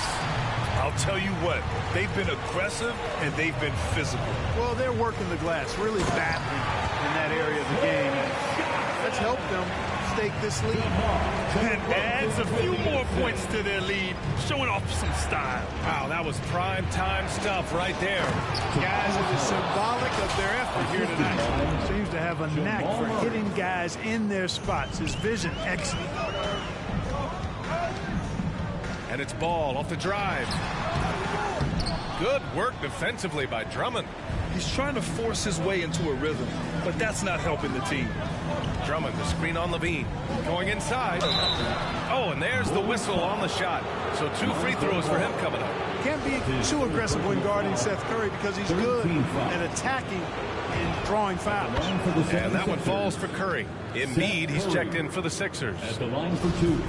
I'll tell you what, they've been aggressive and they've been physical. Well, they're working the glass really badly in that area of the game. Let's help them stake this lead. And adds a few more points to their lead, showing off some style. Wow, that was prime time stuff right there. Guys, it is symbolic of their effort here tonight. Seems to have a knack for hitting guys in their spots. His vision, excellent. And it's Ball off the drive. Good work defensively by Drummond. He's trying to force his way into a rhythm, but that's not helping the team. Drummond, the screen on LaVine. Going inside. Oh, and there's the whistle on the shot. So 2 free throws for him coming up. Can't be too aggressive when guarding Seth Curry because he's good at attacking and drawing fouls. And that one falls for Curry. Embiid, he's checked in for the Sixers. At the line for 2.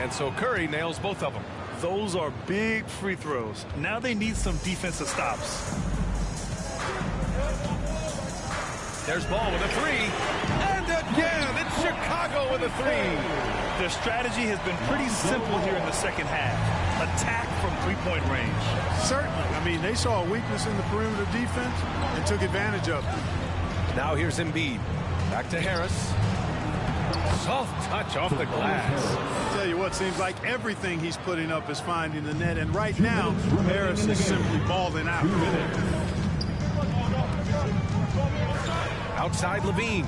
And so Curry nails both of them. Those are big free throws. Now they need some defensive stops. There's Ball with a 3. And again, it's Chicago with a 3. Their strategy has been pretty simple here in the second half. Attack from three-point range. Certainly. I mean, they saw a weakness in the perimeter defense and took advantage of it. Now here's Embiid. Back to Harris. Soft touch off the glass. I'll tell you what, seems like everything he's putting up is finding the net. And right now, Harris is simply balling out. Outside LaVine.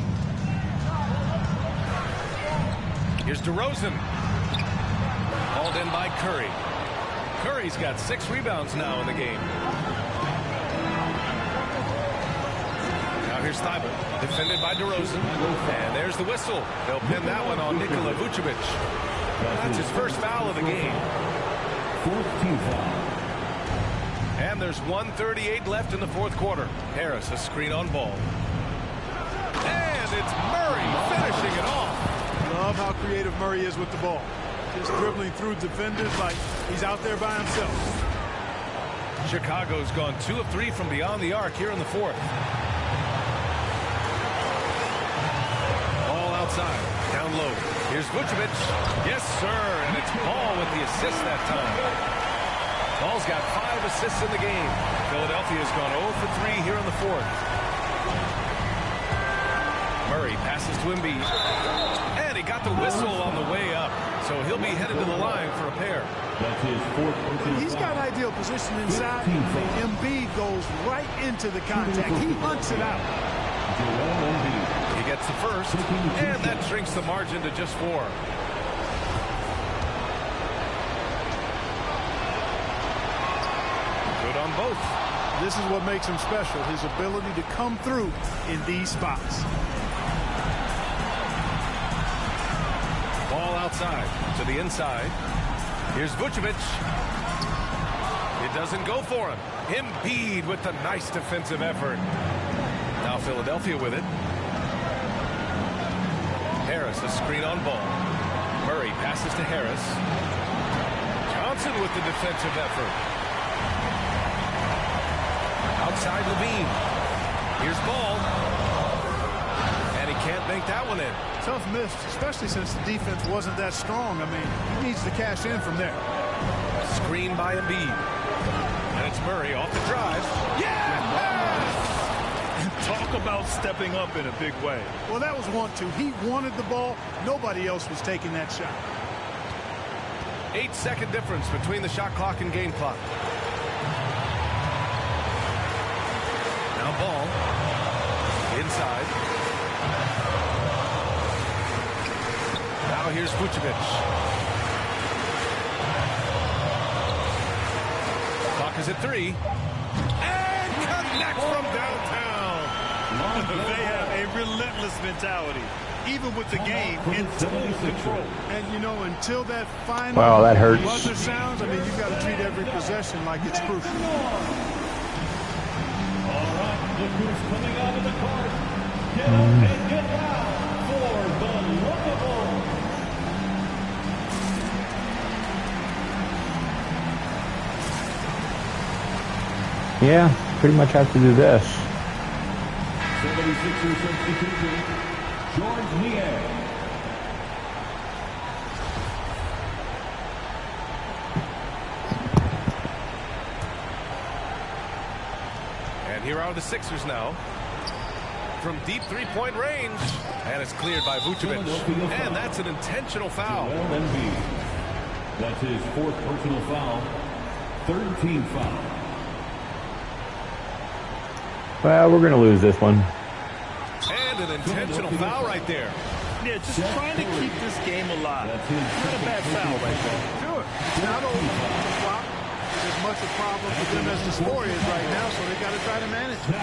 Here's DeRozan. Hauled in by Curry. Curry's got 6 rebounds now in the game. Now here's Thibault. Defended by DeRozan. And there's the whistle. They'll pin that one on Nikola Vucevic. That's his first foul of the game. 14th foul. And there's 1:38 left in the fourth quarter. Harris, a screen on Ball. And it's Murray finishing it off. Love how creative Murray is with the ball. Just dribbling through defenders like he's out there by himself. Chicago's gone 2 of 3 from beyond the arc here in the fourth. down low. Here's Vucevic. Yes, sir. And it's Ball with the assist that time. Ball's got 5 assists in the game. Philadelphia's gone 0 for 3 here in the fourth. Murray passes to Embiid. And he got the whistle on the way up. So he'll be headed to the line for a pair. That's his fourth personal He's got ideal position inside. Embiid goes right into the contact. He hunts it out. He gets the first, and that shrinks the margin to just 4. Good on both. This is what makes him special, his ability to come through in these spots. Ball outside to the inside. Here's Vucevic. It doesn't go for him. Embiid with the nice defensive effort. Now Philadelphia with it. Harris, a screen on Ball. Murray passes to Harris. Johnson with the defensive effort. Outside Levine. Here's Ball. And he can't bank that one in. Tough miss, especially since the defense wasn't that strong. I mean, he needs to cash in from there. Screen by Embiid. And it's Murray off the drive. Yeah! Talk about stepping up in a big way. Well, that was 1-2. He wanted the ball. Nobody else was taking that shot. 8-second difference between the shot clock and game clock. Now Ball. Inside. Now here's Vucevic. Clock is at 3. And connect from downtown. They have a relentless mentality, even with the game in total control. And, you know, until that final Wow, that hurts. buzzer sounds, I mean, you've got to treat every possession like it's crucial. All right, look who's coming out of the court. Get up and get down for the Lookable. Yeah, pretty much have to do this. 76ers substitution, George Niang. And here are the Sixers now. From deep three-point range. And it's cleared by Vucevic. And that's an intentional foul. Embiid. That's his fourth personal foul. Third team foul. Well, we're going to lose this one. And an intentional foul right there. Yeah, just trying to keep this game alive. Not a bad foul right there. Sure. Not over the clock. As much a problem for them as the score is right now, so they got to try to manage it.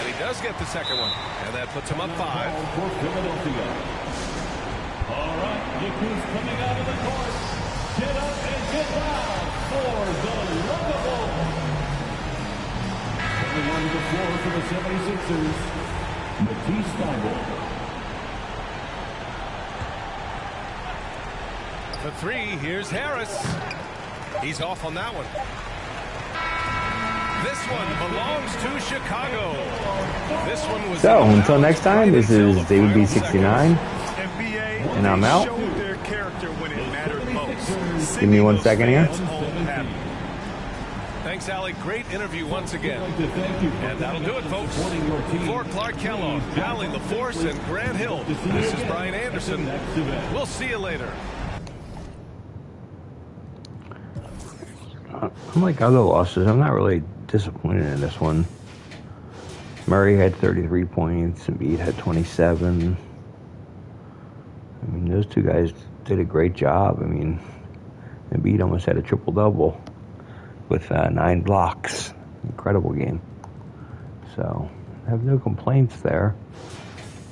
And he does get the second one. And that puts him up 5. For Philadelphia. All right, look who's coming out of the court. Get up and get down for the Lookable. Coming onto the floor for the 76ers, Matisse Thybulle. For 3, here's Harris. He's off on that one. This one belongs to Chicago. This one was So, until next time, this is David B69, and I'm out. Give me 1 second here. Thanks, Allie. Great interview once again. And that'll do it, folks. For Clark Kellogg, Allie LaForce, and Grant Hill, this is Brian Anderson. We'll see you later. Unlike other losses, I'm not really disappointed in this one. Murray had 33 points, Embiid had 27. I mean, those two guys did a great job. I mean, Embiid almost had a triple-double with 9 blocks. Incredible game. So, I have no complaints there.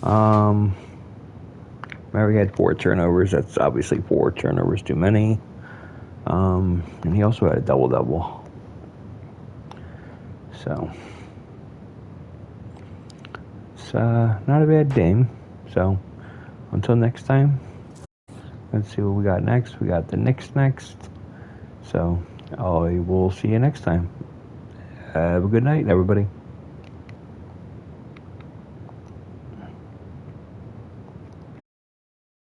Murray had 4 turnovers. That's obviously 4 turnovers too many. And he also had a double-double. So, it's not a bad game. So, until next time, let's see what we got next. We got the Knicks next. So, I will see you next time. Have a good night, everybody.